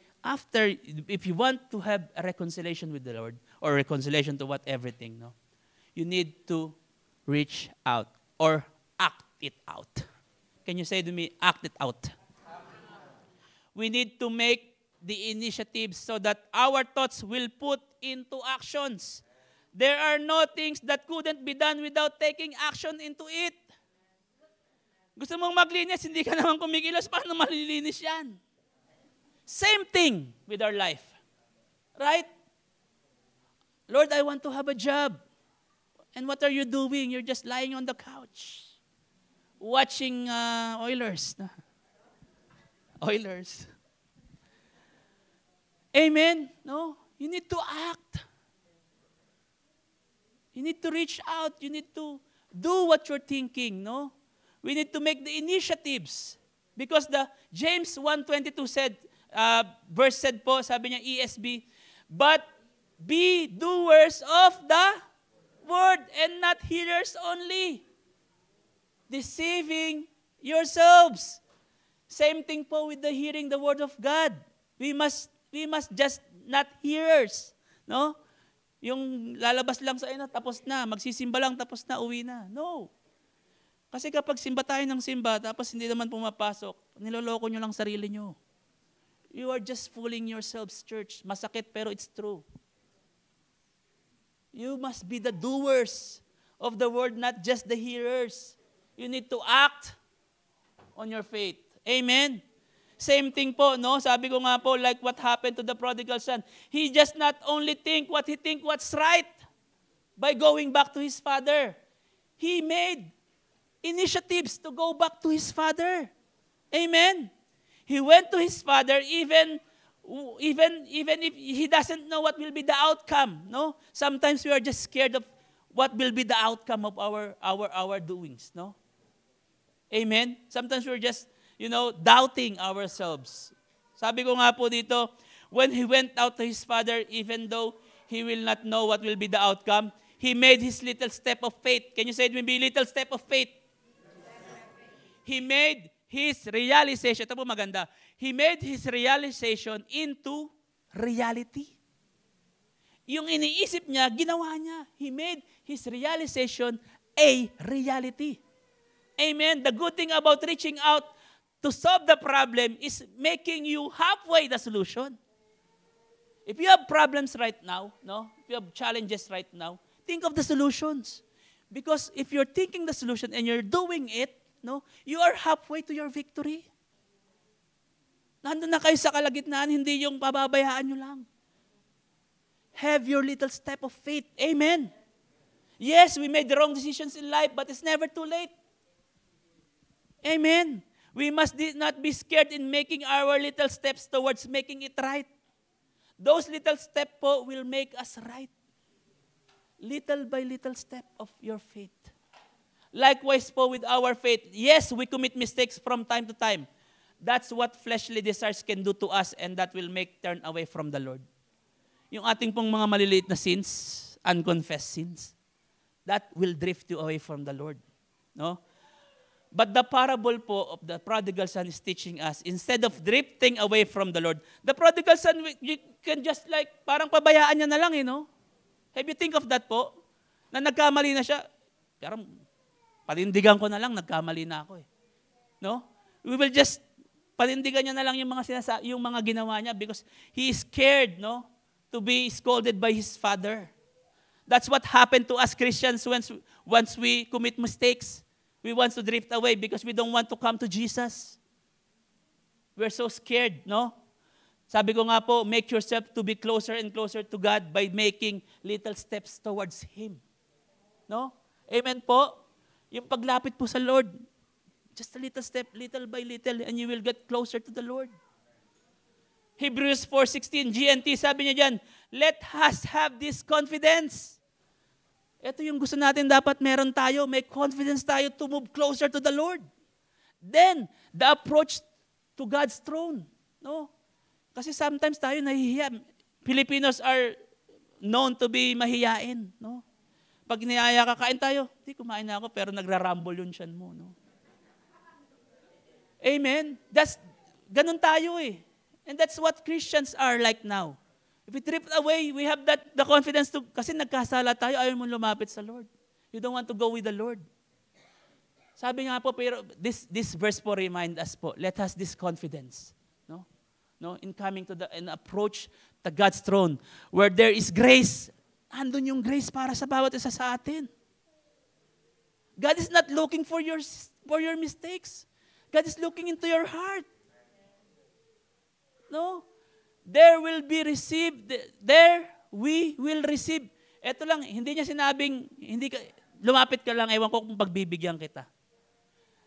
if you want to have a reconciliation with the Lord, or reconciliation to everything, no, you need to reach out or act it out. Can you say to me, act it out? We need to make the initiatives so that our thoughts will put into actions. There are no things that couldn't be done without taking action into it. Gusto mong maglinis, hindi ka naman kumikilos, paano malilinis yan? Same thing with our life. Right? Lord, I want to have a job. And what are you doing? You're just lying on the couch, watching Oilers. Oilers. Amen? No? You need to act. You need to reach out. You need to do what you're thinking, no? We need to make the initiatives. Because the James 1:22 said, verse said po, sabi niya ESB, but be doers of the word and not hearers only, deceiving yourselves. Same thing po with the hearing the word of God. We must just not hearers, no? Yung lalabas lang sa ina, tapos na, magsisimba lang, tapos na, uwi na. No. Kasi kapag simba tayo ng simba, tapos hindi naman pumapasok, niloloko nyo lang sarili nyo. You are just fooling yourselves, church. Masakit, pero it's true. You must be the doers of the word, not just the hearers. You need to act on your faith. Amen? Same thing po, no? Sabi ko nga po, like what happened to the prodigal son. He just not only think what's right by going back to his father. He made initiatives to go back to his father. Amen? He went to his father even if he doesn't know what will be the outcome, no? Sometimes we are just scared of what will be the outcome of our doings, no? Amen? Sometimes we're just, doubting ourselves. Sabi ko nga po dito, when he went out to his father, even though he will not know what will be the outcome, he made his little step of faith. Can you say it with me? Little step of faith. He made his realization. Ito po maganda. He made his realization into reality. Yung iniisip niya, ginawa niya. He made his realization a reality. Amen. The good thing about reaching out to solve the problem is making you halfway the solution. If you have problems right now, no? If you have challenges right now, think of the solutions. Because if you're thinking the solution and you're doing it, no, you are halfway to your victory. Nandun na kayo sa kalagitnaan, hindi yung pababayaan nyo lang. Have your little step of faith. Amen. Yes, we made the wrong decisions in life, but it's never too late. Amen. We must not be scared in making our little steps towards making it right. Those little steps po will make us right. Little by little step of your faith. Likewise po with our faith. Yes, we commit mistakes from time to time. That's what fleshly desires can do to us, and that will make turn away from the Lord. Yung ating pong mga maliliit na sins, unconfessed sins, that will drift you away from the Lord. No? But the parable po of the prodigal son is teaching us, instead of drifting away from the Lord, the prodigal son, you can just like, parang pabayaan niya na lang, no? Have you think of that po? Na nagkamali na siya, parang panindigan ko na lang, nagkamali na ako No? We will just, panindigan niya na lang yung mga ginawa niya because he is scared, no? To be scolded by his father. That's what happened to us Christians once we commit mistakes. We want to drift away because we don't want to come to Jesus. We're so scared, no? Sabi ko nga po, make yourself to be closer and closer to God by making little steps towards Him. No? Amen po? Yung paglapit po sa Lord, just a little step, little by little, and you will get closer to the Lord. Hebrews 4:16, GNT, sabi niya dyan, let us have this confidence. Ito yung gusto natin dapat meron tayo. May confidence tayo to move closer to the Lord. Then, the approach to God's throne. No? Kasi sometimes tayo nahihiya. Filipinos are known to be mahiyain. No? Pag niyaya ka, kain tayo. Hindi, kumain na ako, pero nagrarumble yung tiyan mo. No? Amen? Ganun tayo And that's what Christians are like now. If we drift away, we have the confidence to, kasi nagkasala tayo, ayaw mo lumapit sa Lord. You don't want to go with the Lord. Sabi nga po, pero this verse po remind us po, let us this confidence, no, in coming to and approach the God's throne, where there is grace. Andun yung grace para sa bawat isa sa atin. God is not looking for your mistakes. God is looking into your heart. No? There will be received, there we will receive. Ito lang, hindi niya sinabing, lumapit ka lang, ewan ko kung pagbibigyan kita.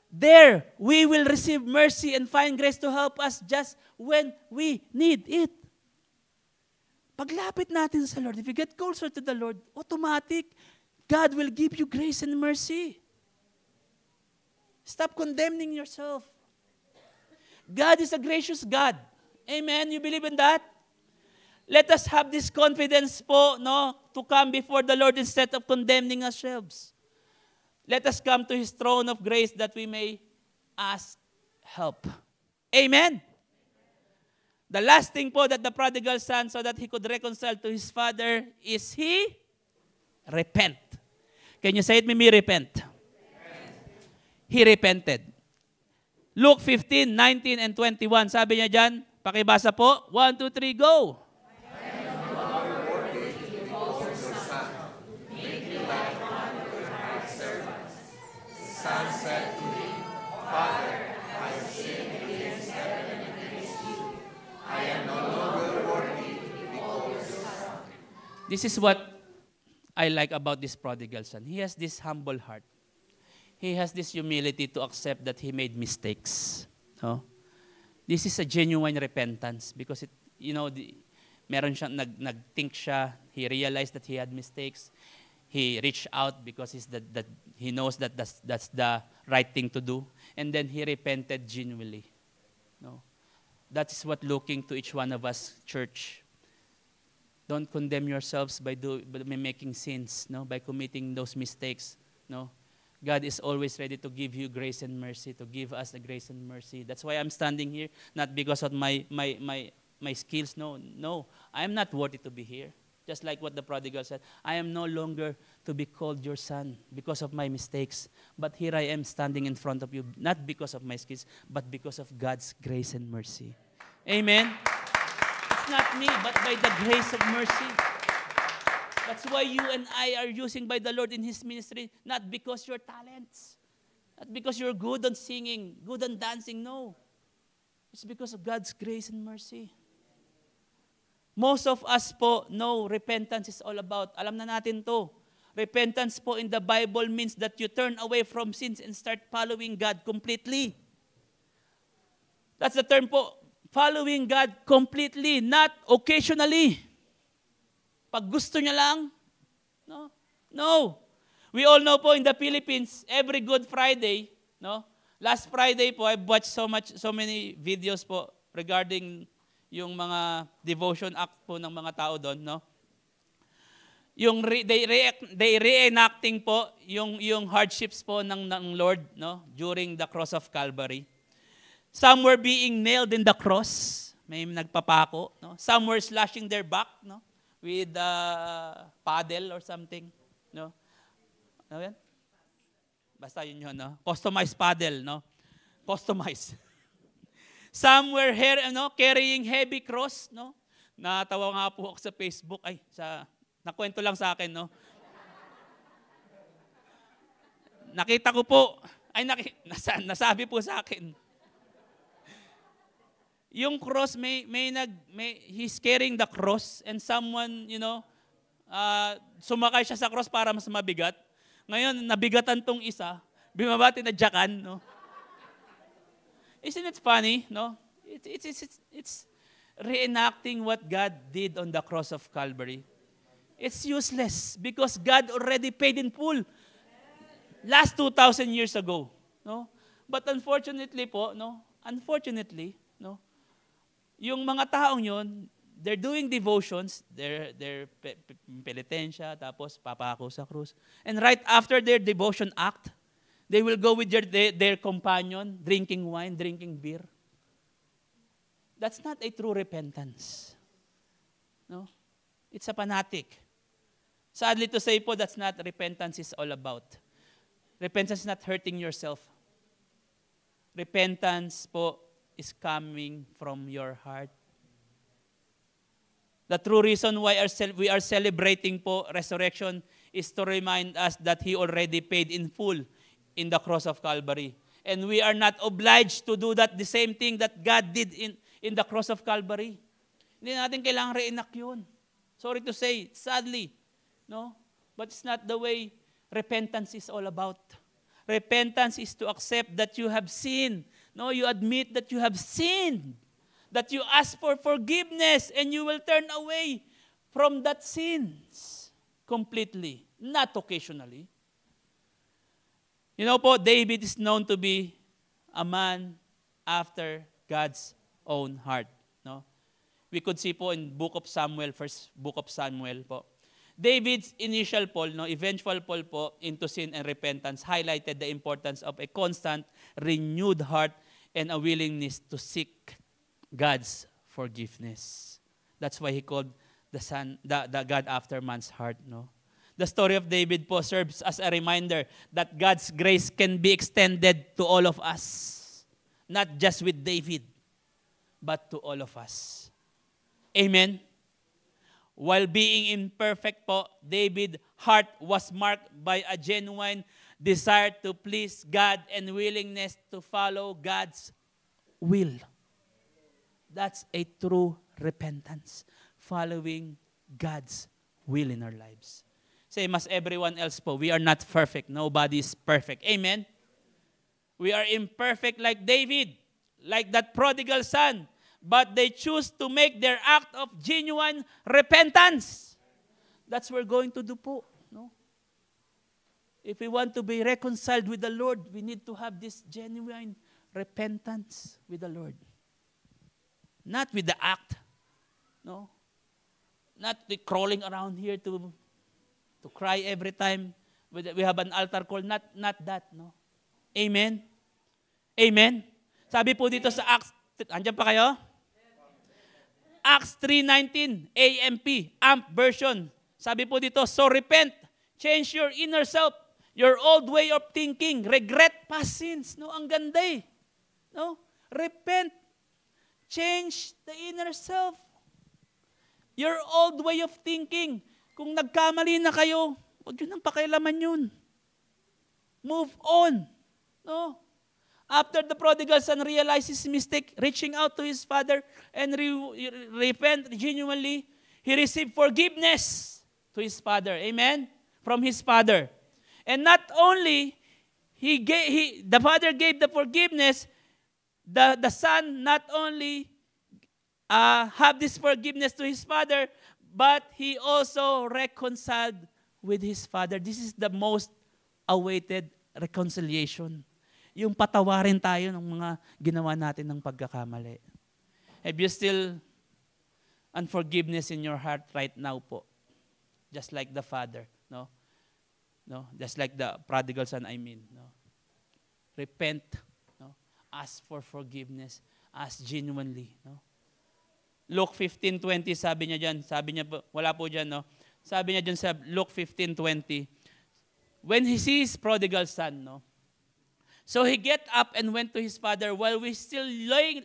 There we will receive mercy and find grace to help us just when we need it. Paglapit natin sa Lord, if you get closer to the Lord, automatic, God will give you grace and mercy. Stop condemning yourself. God is a gracious God. Amen? You believe in that? Let us have this confidence po, no, to come before the Lord instead of condemning ourselves. Let us come to His throne of grace that we may ask help. Amen? The last thing po that the prodigal son, so that he could reconcile to his father, is he repent. Can you say it with me, repent? He repented. Luke 15:19 and 21, sabi niya dyan, pakibasa po. 1, 2, 3, go. Son said to him, Father, I have sinned against heaven and against you. I am no longer worthy to be called your son. This is what I like about this prodigal son. He has this humble heart. He has this humility to accept that he made mistakes. No? This is a genuine repentance because meron siya, nag-think siya, he realized that he had mistakes. He reached out because he knows that that's the right thing to do. And then he repented genuinely. No? That is what looking to each one of us, church. Don't condemn yourselves by making sins, no? By committing those mistakes. No? God is always ready to give you grace and mercy, to give us the grace and mercy. That's why I'm standing here, not because of my skills. No, I am not worthy to be here. Just like what the prodigal said, I am no longer to be called your son because of my mistakes. But here I am standing in front of you, not because of my skills, but because of God's grace and mercy. Amen? It's not me, but by the grace of mercy. That's why you and I are using by the Lord in His ministry, not because your talents, not because you're good on singing, good on dancing, no. It's because of God's grace and mercy. Most of us po know repentance is all about. Alam na natin to. Repentance po in the Bible means that you turn away from sins and start following God completely. That's the term po. Following God completely, not occasionally. Pag gusto niya lang. No. We all know po in the Philippines, every Good Friday, no? Last Friday po, I've watched so many videos po regarding yung mga devotion act po ng mga tao doon, no? Yung they reenacting po yung hardships po ng Lord, no, during the cross of Calvary. Some were being nailed in the cross, may nagpapako, no. Some were slashing their back, no, with paddle or something, no. Ano yan? Basta yun, no. Customized paddle, no. Customized. Some were carrying heavy cross, no. Natawa nga po ako sa Facebook, nakwento lang sa akin, no? Nakita ko po, nasabi po sa akin. Yung cross, he's carrying the cross and someone, sumakay siya sa cross para mas mabigat. Ngayon, nabigatan tong isa, bimabati na jakan, no? Isn't it funny, no? It's reenacting what God did on the cross of Calvary. It's useless because God already paid in full last 2,000 years ago, no? But unfortunately po, no, yung mga taong yun, they're doing devotions, they're penitensya, tapos papako sa krus. And right after their devotion act, they will go with their companion, drinking wine, drinking beer. That's not a true repentance. No? It's a fanatic. Sadly to say po, that's not repentance is all about. Repentance is not hurting yourself. Repentance po is coming from your heart. The true reason why we are celebrating po resurrection is to remind us that He already paid in full in the cross of Calvary. And we are not obliged to do that the same thing that God did in the cross of Calvary. Hindi natin kailangang reenact yun. Sorry to say, sadly. No? But it's not the way repentance is all about. Repentance is to accept that you have sinned. No, you admit that you have sinned. That you ask for forgiveness and you will turn away from that sins completely, not occasionally. You know po, David is known to be a man after God's own heart. No? We could see po in Book of Samuel, first Book of Samuel po. David's initial fall, no, eventual fall po into sin and repentance highlighted the importance of a constant, renewed heart and a willingness to seek God's forgiveness. That's why he called the God after man's heart. No? The story of David po serves as a reminder that God's grace can be extended to all of us. Not just with David, but to all of us. Amen? While being imperfect po, David's heart was marked by a genuine desire to please God and willingness to follow God's will. That's a true repentance, following God's will in our lives. Same as everyone else po, we are not perfect. Nobody is perfect. Amen? We are imperfect like David, like that prodigal son. But they choose to make their act of genuine repentance. That's what we're going to do po. No? If we want to be reconciled with the Lord, we need to have this genuine repentance with the Lord. Not with the act. No? Not the crawling around here to cry every time we have an altar call. Not that. No? Amen? Amen? Sabi po dito sa Acts, andyan pa kayo? Acts 3:19, AMP version. Sabi po dito, so repent, change your inner self, your old way of thinking, regret past sins. No, ang ganda eh. No? Repent, change the inner self. Your old way of thinking. Kung nagkamali na kayo, huwag yun ang pakialaman yun. Move on. No? After the prodigal son realized his mistake, reaching out to his father and repent genuinely, he received forgiveness to his father. Amen? From his father. And not only the father gave the forgiveness, the son not only have this forgiveness to his father, but he also reconciled with his father. This is the most awaited reconciliation. Yung patawarin tayo ng mga ginawa natin ng pagkakamali. Have you still unforgiveness in your heart right now po? just like the father, no? No, just like the prodigal son, I mean, no? Repent, no? Ask for forgiveness, ask genuinely, no? Luke 15:20, sabi niya po, wala po dyan, no? Sabi niya dyan sa Luke 15:20, when he sees prodigal son, no? So he get up and went to his father. While we still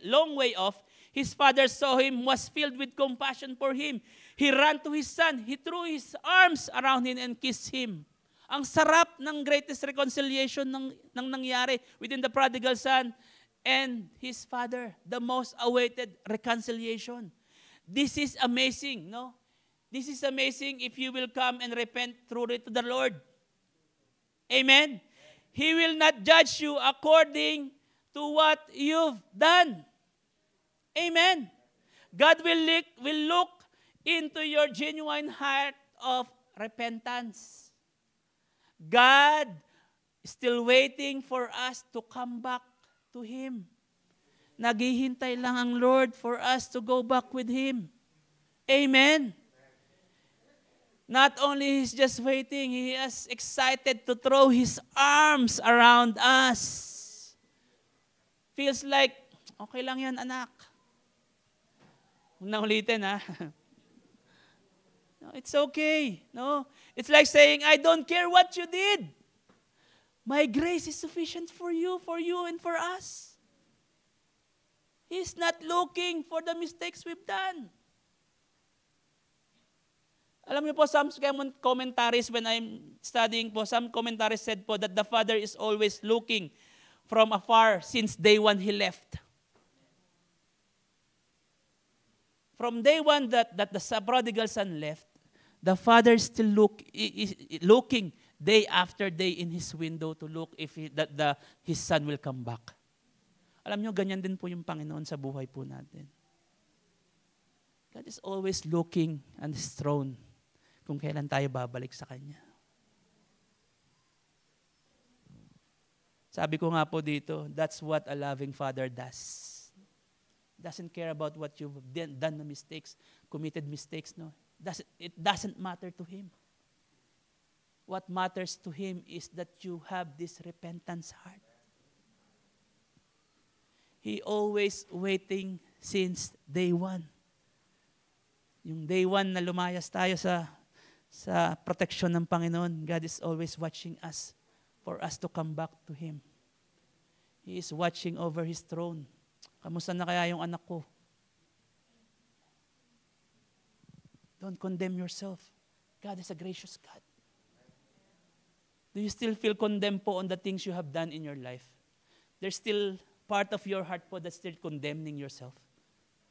long way off, his father saw him, was filled with compassion for him. He ran to his son. He threw his arms around him and kissed him. Ang sarap ng greatest reconciliation ng nangyari within the prodigal son and his father. The most awaited reconciliation. This is amazing, no? This is amazing if you will come and repent truly to the Lord. Amen? He will not judge you according to what you've done. Amen? God will look into your genuine heart of repentance. God is still waiting for us to come back to Him. Naghihintay lang ang Lord for us to go back with Him. Amen? Not only He's just waiting, He is excited to throw His arms around us. Feels like, okay lang yan, anak. Huwag na ulitin, ha? No, it's okay. No? It's like saying, I don't care what you did. My grace is sufficient for you, and for us. He's not looking for the mistakes we've done. Alam niyo po, some commentaries when I'm studying po, some commentaries said po that the Father is always looking from afar since day one He left. From day one that the prodigal son left, the Father is still looking day after day in His window to look if His son will come back. Alam niyo, ganyan din po yung Panginoon sa buhay po natin. God is always looking on His throne kung kailan tayo babalik sa Kanya. Sabi ko nga po dito, that's what a loving Father does. Doesn't care about what you've done na mistakes, committed mistakes, no. It doesn't matter to Him. What matters to Him is that you have this repentance heart. He always waiting since day one. Yung day one na lumayas tayo sa proteksyon ng Panginoon, God is always watching us for us to come back to Him. He is watching over His throne. Kamusta na kaya yung anak ko? Don't condemn yourself. God is a gracious God. Do you still feel condemned po on the things you have done in your life? There's still part of your heart po that's still condemning yourself.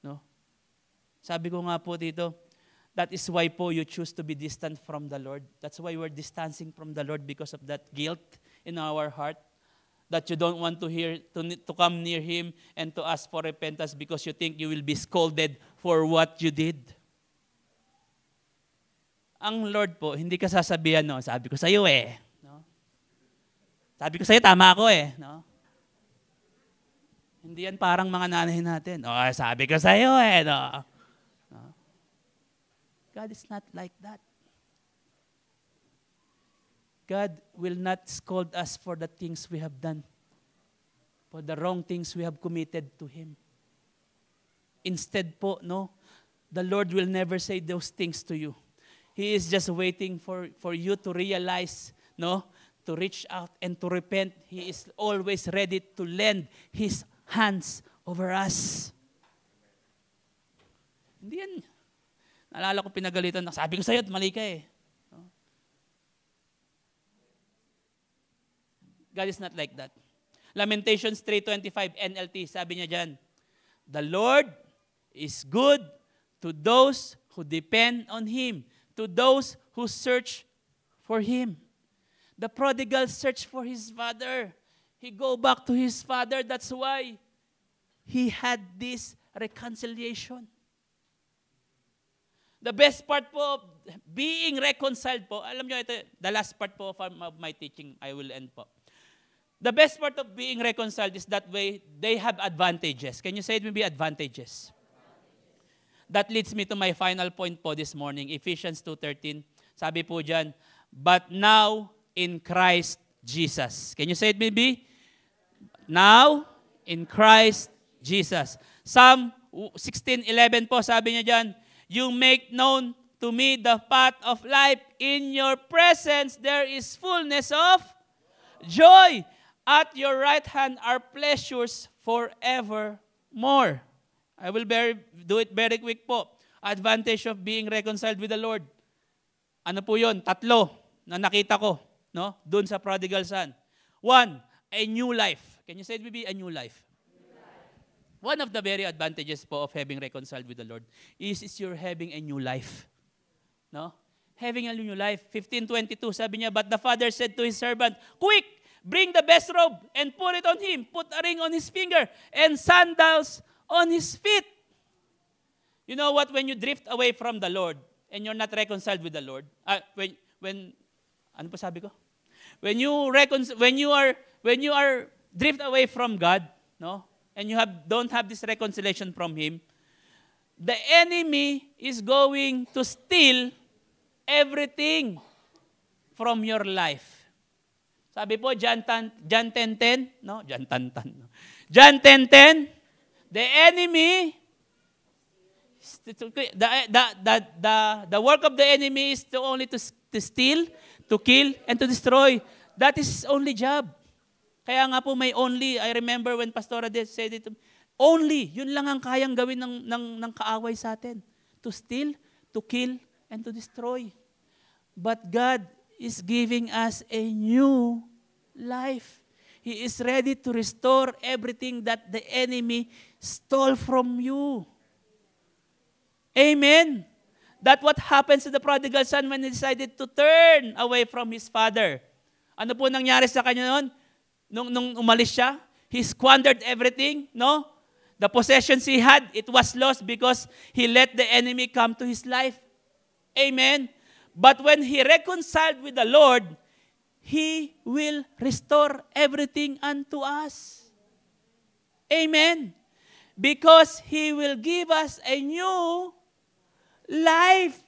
No? Sabi ko nga po dito, that is why po you choose to be distant from the Lord. That's why we're distancing from the Lord because of that guilt in our heart. That you don't want to come near Him and to ask for repentance because you think you will be scolded for what you did. Ang Lord po, hindi ka sasabihan, no, sabi ko sa iyo no? Sabi ko sa iyo, tama ako no? Hindi yan parang mga nanay natin. Oh, sabi ko sa iyo no? No? God is not like that. God will not scold us for the things we have done, for the wrong things we have committed to Him. Instead po, no, the Lord will never say those things to you. He is just waiting for you to realize, no, to reach out and to repent. He is always ready to lend His hands over us. Hindi yan. Naalala ko pinagalitan, sabi ko sa'yo, mali ka No? God is not like that. Lamentations 3:25 NLT, sabi niya dyan, the Lord is good to those who depend on Him, to those who search for Him. The prodigal searched for his father. He go back to his father. That's why he had this reconciliation. The best part po, being reconciled po, alam nyo ito, the last part po of my teaching, I will end po. The best part of being reconciled is that way, they have advantages. Can you say it will be advantages? That leads me to my final point po this morning, Ephesians 2:13. Sabi po dyan, but now in Christ Jesus. Can you say it maybe? Now in Christ Jesus. Psalm 16:11 po, sabi niya dyan, you make known to me the path of life. In your presence there is fullness of joy. At your right hand are pleasures forevermore. I will do it very quick po. Advantage of being reconciled with the Lord. Ano po yun? 3 na nakita ko, no? Doon sa prodigal son. 1, a new life. Can you say it maybe? A new life. One of the very advantages po of having reconciled with the Lord is you're having a new life. No? Having a new life. 15:22, sabi niya, but the father said to his servant, quick, bring the best robe and put it on him. Put a ring on his finger and sandals on his feet. You know what? When you drift away from the Lord and you're not reconciled with the Lord, ano pa sabi ko? When you are drift away from God, no, and you don't have this reconciliation from Him, the enemy is going to steal everything from your life. Sabi po, John 10:10, no? John 10:10, the enemy, the work of the enemy is only to steal, to kill, and to destroy. That is his only job. Kaya nga po may only, I remember when Pastor Ade said it, only, yun lang ang kayang gawin ng kaaway sa atin. To steal, to kill, and to destroy. But God is giving us a new life. He is ready to restore everything that the enemy stole from you. Amen. That's what happens to the prodigal son when he decided to turn away from his father. Ano po nangyari sa kanya noon? Nung umalis siya, he squandered everything, no? The possessions he had, it was lost because he let the enemy come to his life. Amen. But when he reconciled with the Lord, He will restore everything unto us. Amen. Because He will give us a new life.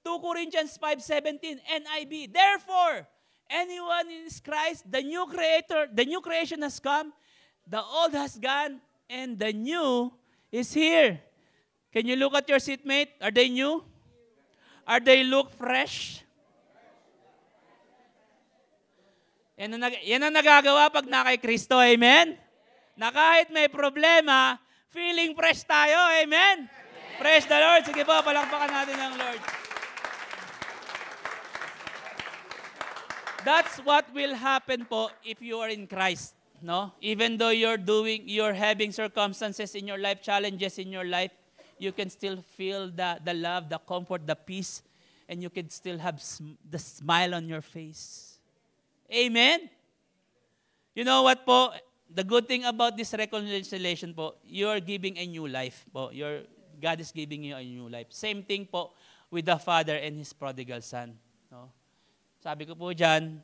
2 Corinthians 5:17, NIV. Therefore, anyone in Christ, the new creation has come, the old has gone, and the new is here. Can you look at your seatmate? Are they new? Are they look fresh? Yan ang nagagawa pag na kay Kristo, amen? Na kahit may problema, feeling fresh tayo, amen? Praise the Lord. Sige po, palakpakan natin ang Lord. That's what will happen po if you are in Christ, no? Even though you're having circumstances in your life, challenges in your life, you can still feel the love, the comfort, the peace, and you can still have the smile on your face. Amen? You know what po? The good thing about this reconciliation po, you are giving a new life po. God is giving you a new life. Same thing po with the father and his prodigal son. No? Sabi ko po dyan,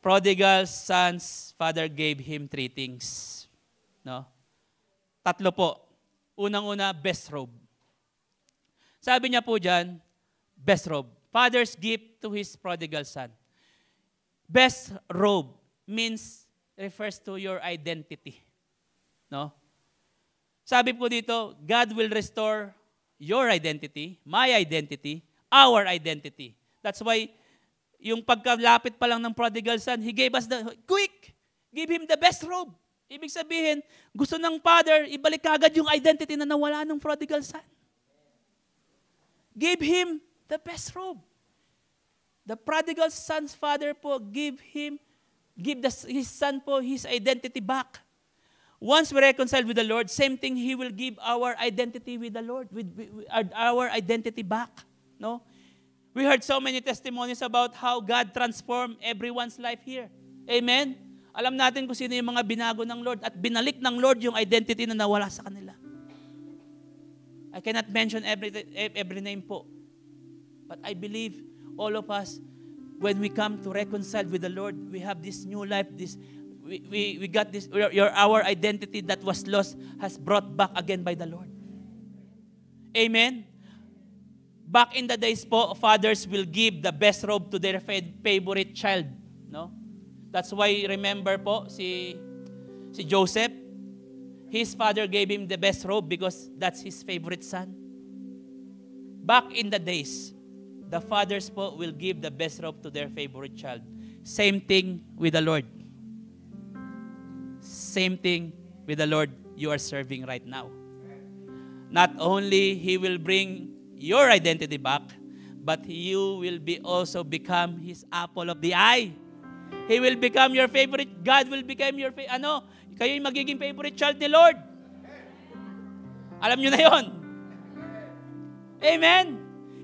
prodigal son's father gave him 3 things. No? 3 po. Unang-una, best robe. Sabi niya po dyan, best robe. Father's gift to his prodigal son. Best robe refers to your identity. No? Sabi po dito, God will restore your identity, my identity, our identity. That's why, yung pagkalapit pa lang ng prodigal son, He gave us give him the best robe. Ibig sabihin, gusto ng Father, ibalik agad yung identity na nawala ng prodigal son. Give him the best robe. The prodigal son's father po, give his son po his identity back. Once we reconcile with the Lord, same thing, He will give our identity with the Lord, with our identity back. No? We heard so many testimonies about how God transformed everyone's life here. Amen? Alam natin kung sino yung mga binago ng Lord at binalik ng Lord yung identity na nawala sa kanila. I cannot mention every name po. But I believe all of us, when we come to reconcile with the Lord, we have this new life, we got this, our identity that was lost has brought back again by the Lord. Amen? Back in the days po, fathers will give the best robe to their favorite child. No? That's why, remember po, si Joseph, his father gave him the best robe because that's his favorite son. Back in the days, the fathers po will give the best robe to their favorite child. Same thing with the Lord. Same thing with the Lord you are serving right now. Not only He will bring your identity back, but you will be also become His apple of the eye. He will become your favorite. God will become your kayo yung magiging favorite child ni Lord. Alam nyo na yon. Amen.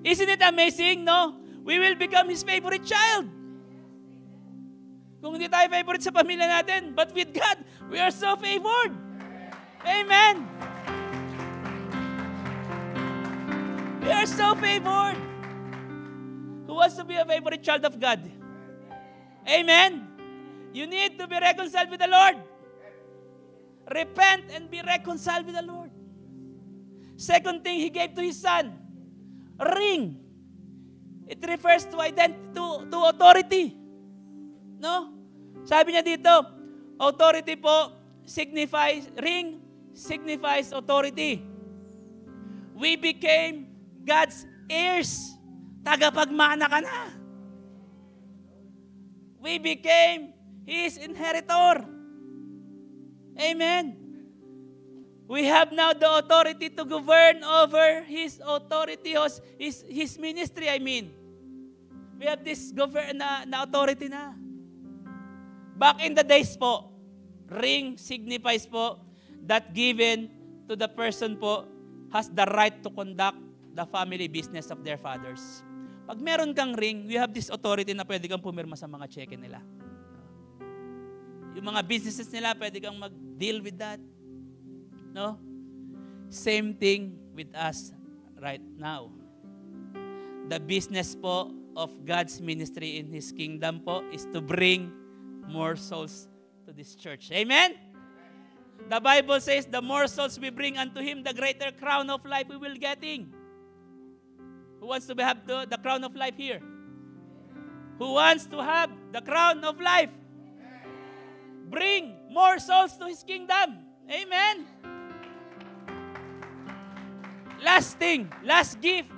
Isn't it amazing, no? We will become His favorite child. Kung hindi tayo favorite sa pamilya natin, but with God, we are so favored. Amen. We are so favored. Who wants to be a favorite child of God? Amen. You need to be reconciled with the Lord. Repent and be reconciled with the Lord. Second thing He gave to His son, ring. It refers to identity, to authority. No? Sabi niya dito, authority po ring signifies authority. We became God's heirs. Tagapagmana ka na. We became His inheritor. Amen. We have now the authority to govern over His authority, His ministry, I mean. We have this na authority na. Back in the days po, ring signifies po that given to the person po has the right to conduct the family business of their fathers. Pag meron kang ring, we have this authority na pwede kang pumirma sa mga cheque nila. Yung mga businesses nila, pwede kang mag-deal with that. No? Same thing with us right now. The business po of God's ministry in His kingdom po is to bring more souls to this church. Amen? The Bible says, the more souls we bring unto Him, the greater crown of life we will getting. Who wants to have the crown of life here? Who wants to have the crown of life? Bring more souls to His kingdom. Amen? Last thing, last gift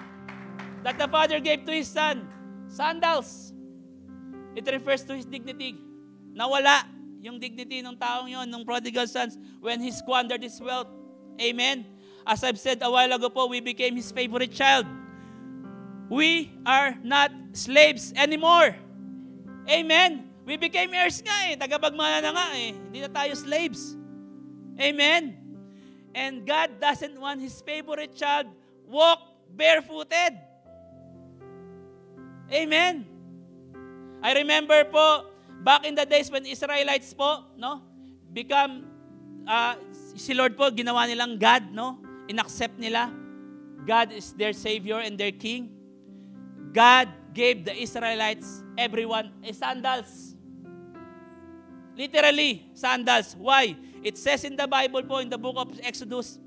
that the Father gave to His Son, sandals. It refers to His dignity. Nawala yung dignity ng taong yon, ng prodigal sons, when he squandered his wealth. Amen? As I've said a while ago po, we became His favorite child. We are not slaves anymore. Amen? We became heirs nga eh. Tagapagmana na nga eh. Hindi na tayo slaves. Amen? And God doesn't want His favorite child walk barefooted. Amen? I remember po, back in the days when Israelites po, no, si Lord po, ginawa nilang God, no? Inaccept nila. God is their Savior and their King. God gave the Israelites, everyone, sandals. Literally, sandals. Why? It says in the Bible po, in the book of Exodus,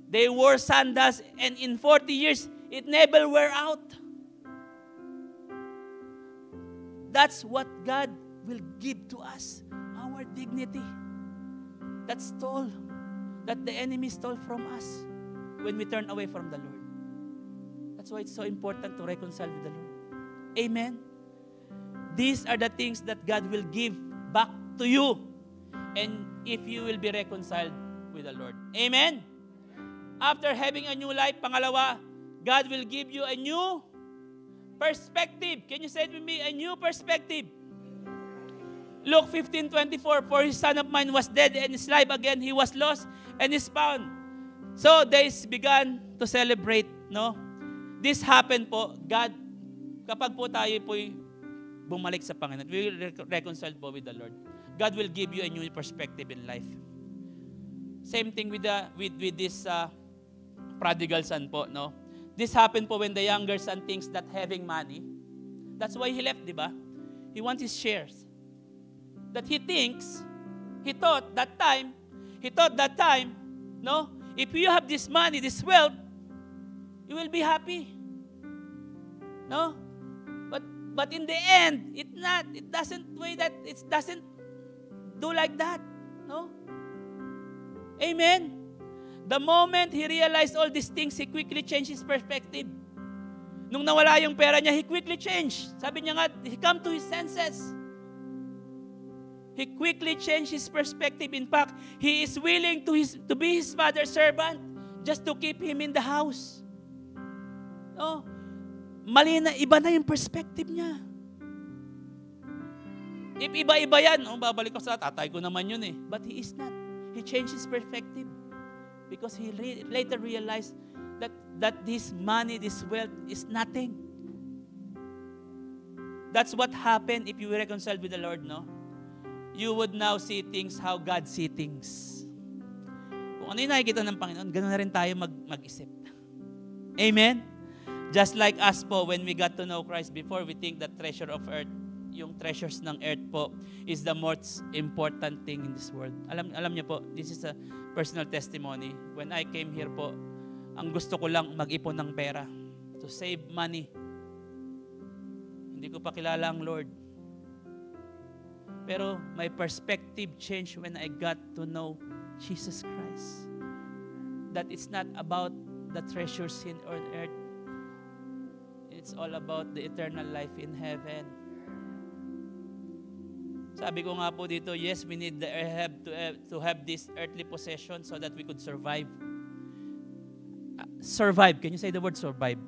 they wore sandals and in 40 years, it never wear out. That's what God will give to us, our dignity. That the enemy stole from us when we turn away from the Lord. That's why it's so important to reconcile with the Lord. Amen? These are the things that God will give back to you. And if you will be reconciled with the Lord. Amen? After having a new life, pangalawa, God will give you a new perspective. Can you say it with me? A new perspective. Luke 15:24, for his son of mine was dead and is alive again. He was lost and is found. So they began to celebrate, no? This happened po, God, kapag po tayo po'y bumalik sa Panginoon, we will reconcile po with the Lord. God will give you a new perspective in life. Same thing with this prodigal son po, no? This happened po when the younger son thinks that having money, that's why he left, di ba? He wants his shares. That he thought that time, no? If you have this money, this wealth, you will be happy. No? But in the end, it doesn't do like that. No? Amen. The moment he realized all these things, he quickly changed his perspective. Nung nawala yung pera niya, he quickly changed. Sabi niya nga, he come to his senses. He quickly changed his perspective. In fact, he is willing to be his father's servant just to keep him in the house. No? Mali na, iba na yung perspective niya. If iba-iba yan, babalik ko sa tatay ko naman yun eh. But he is not. He changed his perspective. Because he later realized that this money, this wealth is nothing. That's what happened if you reconciled with the Lord, no? You would now see things how God see things. Kung ano yung nakikita ng Panginoon, ganoon na rin tayo mag-isip. Amen? Just like us po, when we got to know Christ before, we think that treasure of earth, yung treasures ng earth po, is the most important thing in this world. Alam niyo po, this is a personal testimony. When I came here po, ang gusto ko lang mag-ipon ng pera to save money. Hindi ko pa kilala ang Lord. Pero my perspective changed when I got to know Jesus Christ. That it's not about the treasures in earth. It's all about the eternal life in heaven. Sabi ko nga po dito, yes, we need to have this earthly possession so that we could survive. Survive. Can you say the word survive?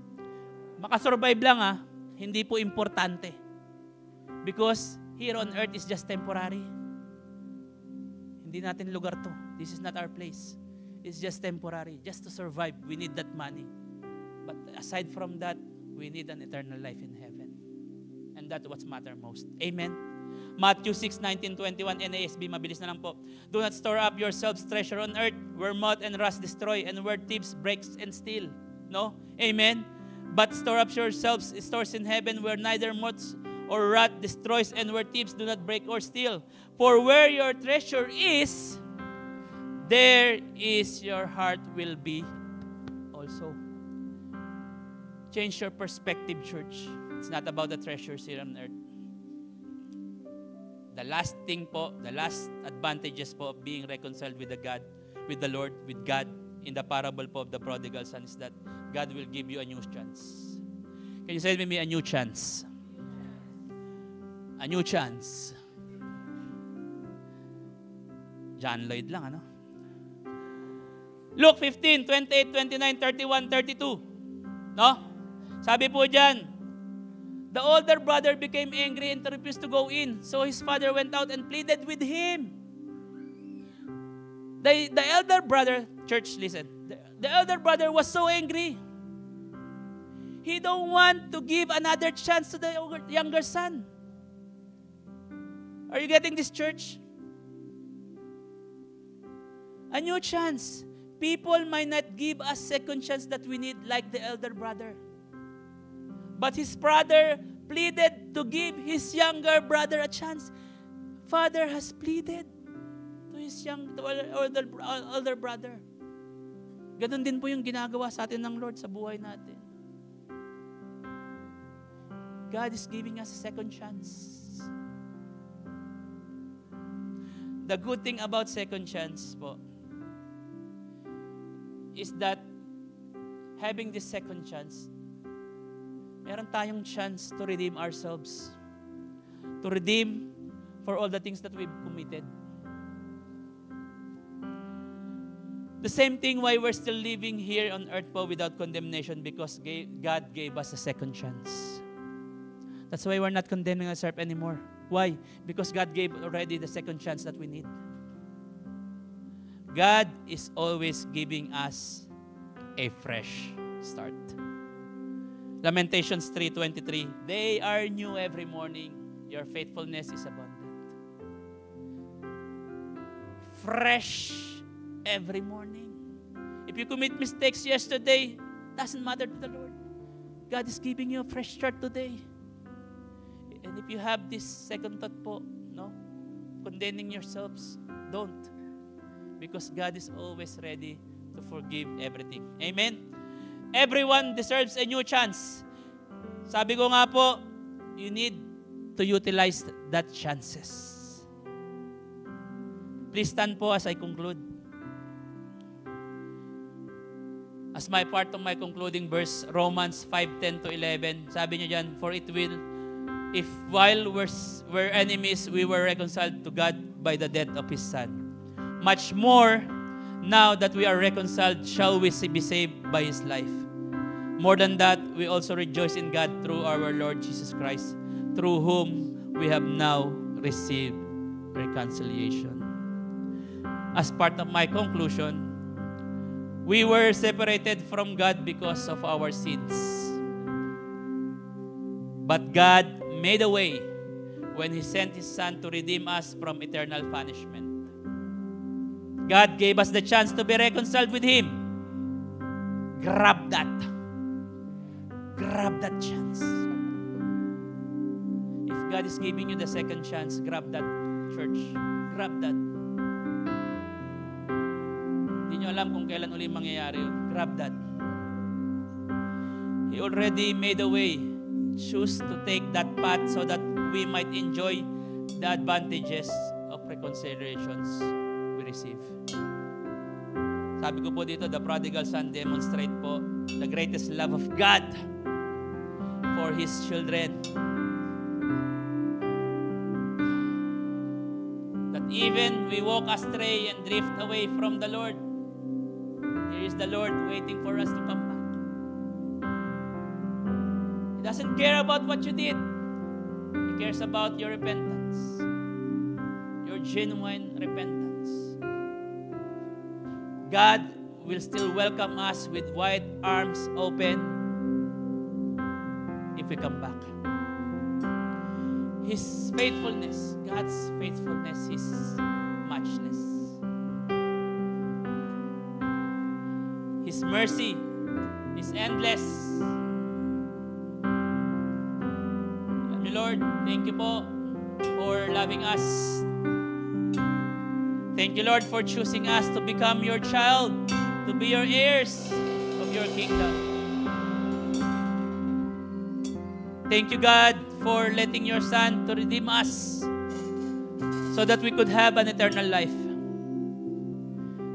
Makasurvive lang hindi po importante. Because here on earth is just temporary. Hindi natin lugar to. This is not our place. It's just temporary. Just to survive, we need that money. But aside from that, we need an eternal life in heaven. And that's what matters most. Amen? Matthew 6:19-21 NASB, mabilis na lang po. Do not store up yourselves treasure on earth, where moth and rust destroy, and where thieves breaks and steal. No? Amen? But store up yourselves stores in heaven, where neither moths or rust destroys, and where thieves do not break or steal. For where your treasure is, there is your heart will be also. Change your perspective, church. It's not about the treasures here on earth. The last thing po, the last advantages po of being reconciled with the Lord, with God, in the parable po of the prodigal son is that God will give you a new chance. Can you say with me, a new chance? A new chance. John Lloyd lang, ano? Luke 15, 28, 29, 31, 32. No? Sabi po dyan, the older brother became angry and refused to go in. So his father went out and pleaded with him. The elder brother, church, listen. The elder brother was so angry. He don't want to give another chance to the younger son. Are you getting this, church? A new chance. People might not give us second chance that we need like the elder brother. But his brother pleaded to give his younger brother a chance. Father has pleaded to his older brother. Ganon din po yung ginagawa sa atin ng Lord sa buhay natin. God is giving us a second chance. The good thing about second chance po is that having this second chance, meron tayong chance to redeem ourselves. To redeem for all the things that we've committed. The same thing why we're still living here on earth po without condemnation, because God gave us a second chance. That's why we're not condemning ourselves anymore. Why? Because God gave already the second chance that we need. God is always giving us a fresh start. Lamentations 3:23, they are new every morning. Your faithfulness is abundant. Fresh every morning. If you commit mistakes yesterday, doesn't matter to the Lord. God is giving you a fresh start today. And if you have this second thought po, no, condemning yourselves, don't. Because God is always ready to forgive everything. Amen? Everyone deserves a new chance. Sabi ko nga po, you need to utilize that chances. Please stand po as I conclude. As my part of my concluding verse, Romans 5:10 to 11, sabi niyo dyan, for it will, if while we're enemies, we were reconciled to God by the death of His Son. Much more, now that we are reconciled, shall we be saved by His life. More than that, we also rejoice in God through our Lord Jesus Christ, through whom we have now received reconciliation. As part of my conclusion, we were separated from God because of our sins. But God made a way when He sent His Son to redeem us from eternal punishment. God gave us the chance to be reconciled with Him. Grab that. Grab that chance. If God is giving you the second chance, grab that, church. Grab that. Hindi nyo alam kung kailan uli mangyayari yun. Grab that. He already made a way. Choose to take that path so that we might enjoy the advantages of reconciliations we receive. Sabi ko po dito, the prodigal son demonstrate po the greatest love of God for His children. That even we walk astray and drift away from the Lord, here is the Lord waiting for us to come back. He doesn't care about what you did. He cares about your repentance, your genuine repentance. God will still welcome us with wide arms open if we come back. His faithfulness, God's faithfulness, His muchness. His mercy is endless. Lord, thank you po for loving us. Thank you, Lord, for choosing us to become your child, to be your heirs of your kingdom. Thank you, God, for letting your Son to redeem us so that we could have an eternal life.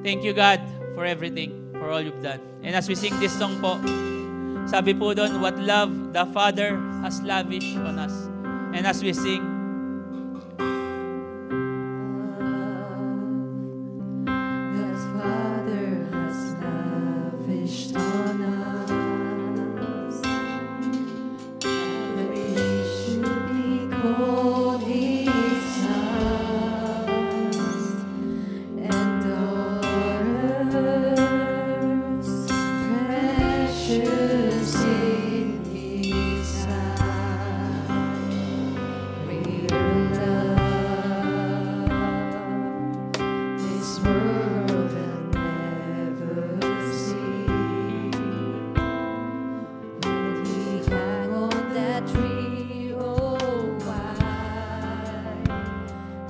Thank you, God, for everything, for all you've done. And as we sing this song po, sabi po doon, what love the Father has lavished on us. And as we sing, the Father has lavished on us, that we should be called His sons and daughters, precious in His sight. Greater love this world will never see. When He hung on that tree, oh why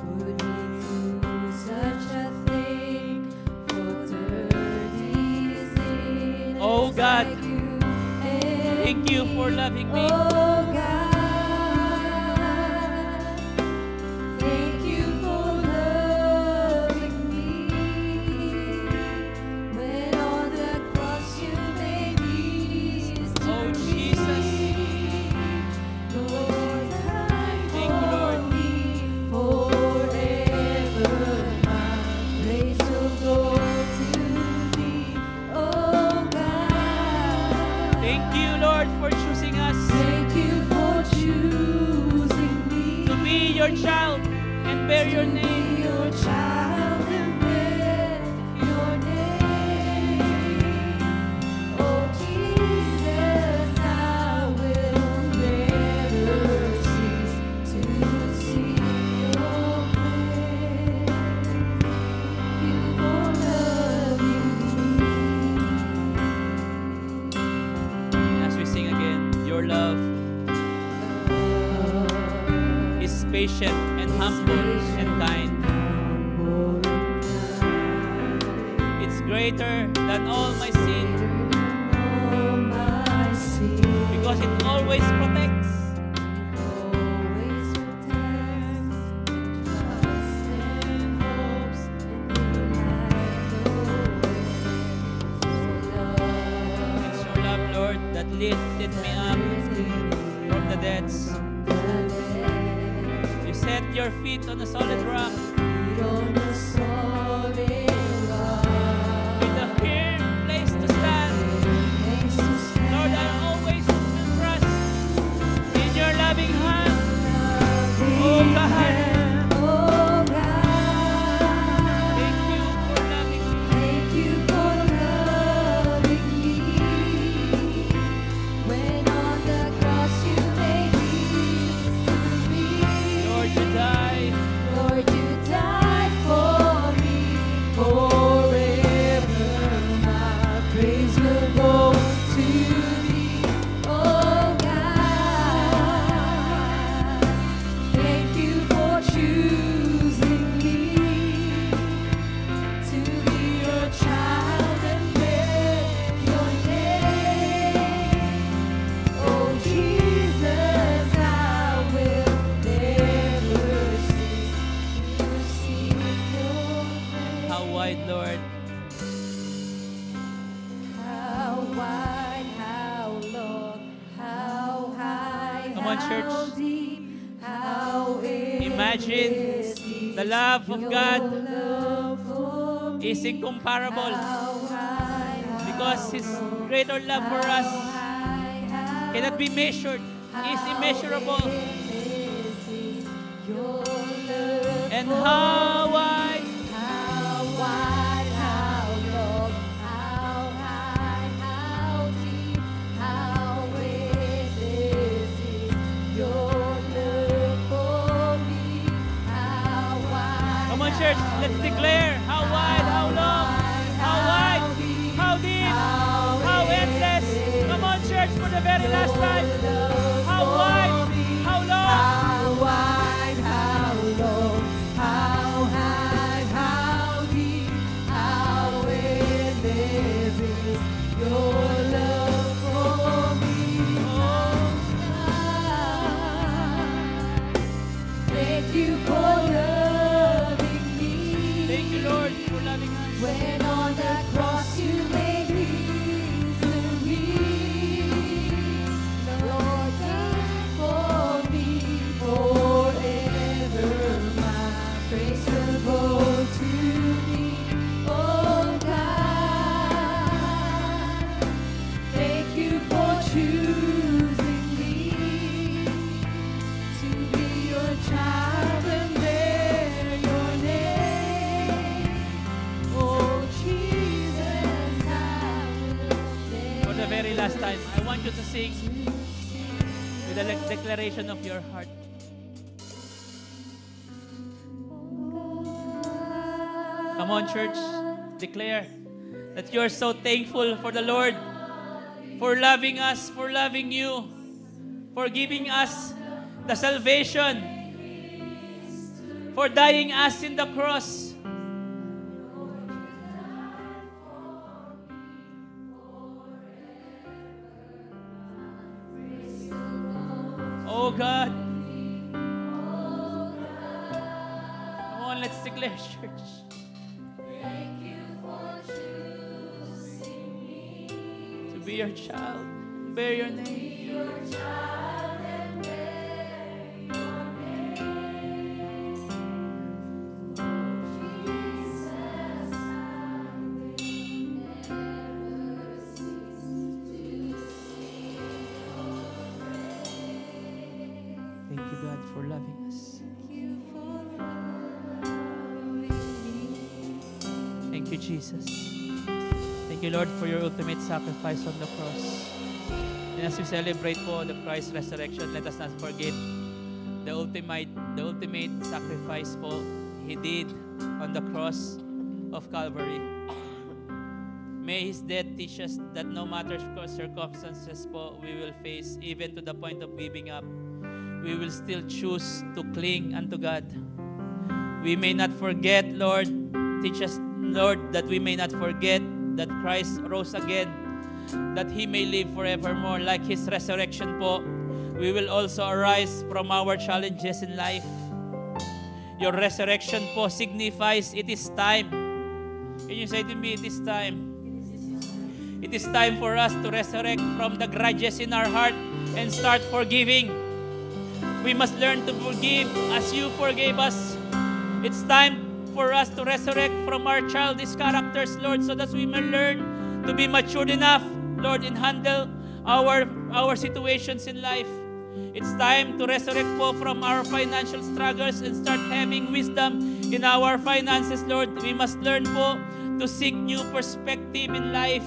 would He do such a thing for dirty sinners Oh, God, like you and thank you for loving me. Oh God, thank you for loving me. When on the cross you made me Oh, Jesus. Lord, Thank you, Lord. me forever. My place will go to Thee. Oh God, Thank you, Lord, for choosing us thank you for choosing me to be your child and bear your name. be your child and bear your name. Oh Jesus, I will never cease to sing your praise. Thank you for loving As we sing again, your love me. is patient and humble and kind. It's greater than all my sin All my sin. because it always protects. always protects, trusts and hopes, and we have no It's your love, Lord, that lifted me up from the depths. You set your feet on a solid rock on a solid rock. with a firm place to stand. Lord, I always trust in your loving hand. Oh God, Oh God, thank you for loving me. thank you for loving me. When on the cross you made peace for me. Lord, you died. Lord, you died for me forever. My praise will go to thee, oh God. Thank you for choosing me to be your child and bear your name. Oh Jesus, I will never cease to sing your praise. How wide, Lord. How wide, how long, how high, Come on, how church. deep, how Imagine the love of God love for me. is incomparable How high, because His greater love for us how cannot be measured, is immeasurable. this is your love. And how wide, How wide, how long, how high, how deep, how endless is your love for me. How wide, come on, church, let's declare how wide, how long, how wide, how deep, how endless. Come on, church, for the very last time. How wide, how long, how wide, how long, how high, how deep, how endless is your love for me. Thank you for loving me. thank you, Lord, for loving us. When on that cross you made peace for me. Lord, died for me forever. My praise will go to thee, oh God. Thank you for choosing me to be your child and bear your name. Oh Jesus, I will For the very last time, I want you to sing with a declaration of your heart. Come on, church, declare that you are so thankful for the Lord, for loving us, for loving you, for giving us the salvation, for dying us in the cross. Oh God. Come on, let's declare, church. To be your child, bear your name. Thank you, God, for loving us. Thank you, Jesus. Thank you, Lord, for your ultimate sacrifice on the cross. And as we celebrate po the Christ resurrection, let us not forget the ultimate sacrifice po He did on the cross of Calvary. May His death teach us that no matter circumstances po we will face, even to the point of giving up, we will still choose to cling unto God. We may not forget, Lord, teach us, Lord, that we may not forget that Christ rose again, that He may live forevermore. Like His resurrection po, we will also arise from our challenges in life. Your resurrection po signifies it is time. Can you say to me, it is time? It is time for us to resurrect from the grudges in our heart and start forgiving. We must learn to forgive as you forgave us. It's time for us to resurrect from our childish characters, Lord, so that we may learn to be matured enough, Lord, and handle our situations in life. It's time to resurrect po from our financial struggles and start having wisdom in our finances, Lord. We must learn po to seek new perspective in life.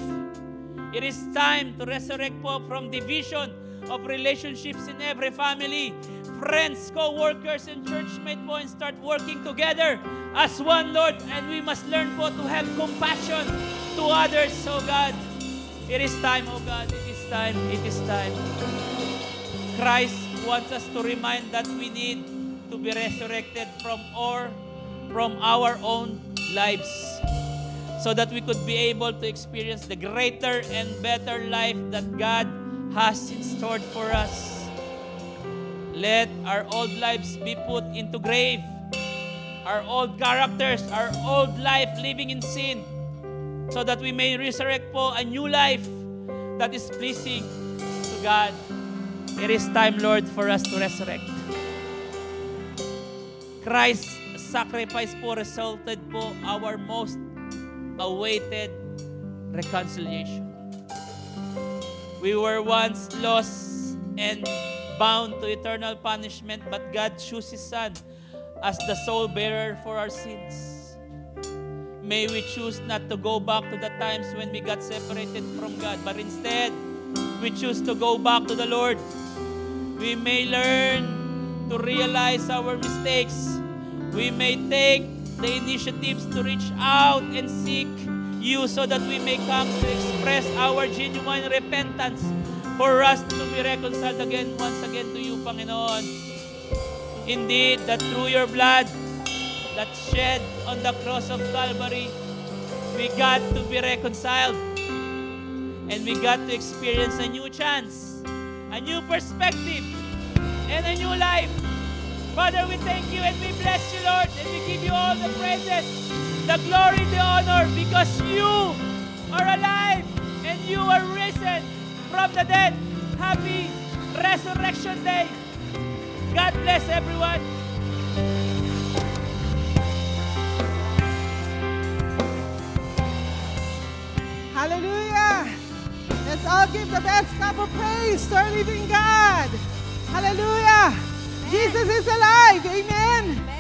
It is time to resurrect po from division of relationships in every family, friends, co-workers, and churchmates po, and start working together as one, Lord. And we must learn po to have compassion to others, oh God. It is time, oh God. It is time. It is time. Christ wants us to remind that we need to be resurrected from our own lives, so that we could be able to experience the greater and better life that God has in store for us. Let our old lives be put into grave. Our old characters, our old life living in sin, so that we may resurrect po a new life that is pleasing to God. It is time, Lord, for us to resurrect. Christ's sacrifice po resulted po our most awaited reconciliation. We were once lost and bound to eternal punishment, but God chose His Son as the sole bearer for our sins. May we choose not to go back to the times when we got separated from God, but instead, we choose to go back to the Lord. We may learn to realize our mistakes. We may take the initiatives to reach out and seek You, so that we may come to express our genuine repentance for us to be reconciled once again to You, Panginoon. Indeed, that through Your blood that shed on the cross of Calvary, we got to be reconciled. And we got to experience a new chance, a new perspective, and a new life. Father, we thank You and we bless You, Lord, and we give You all the praises, the glory, the honor, because You are alive and You are risen from the dead. Happy Resurrection Day. God bless everyone. Hallelujah. Let's all give the best clap of praise to our living God. Hallelujah. Jesus is alive. Amen.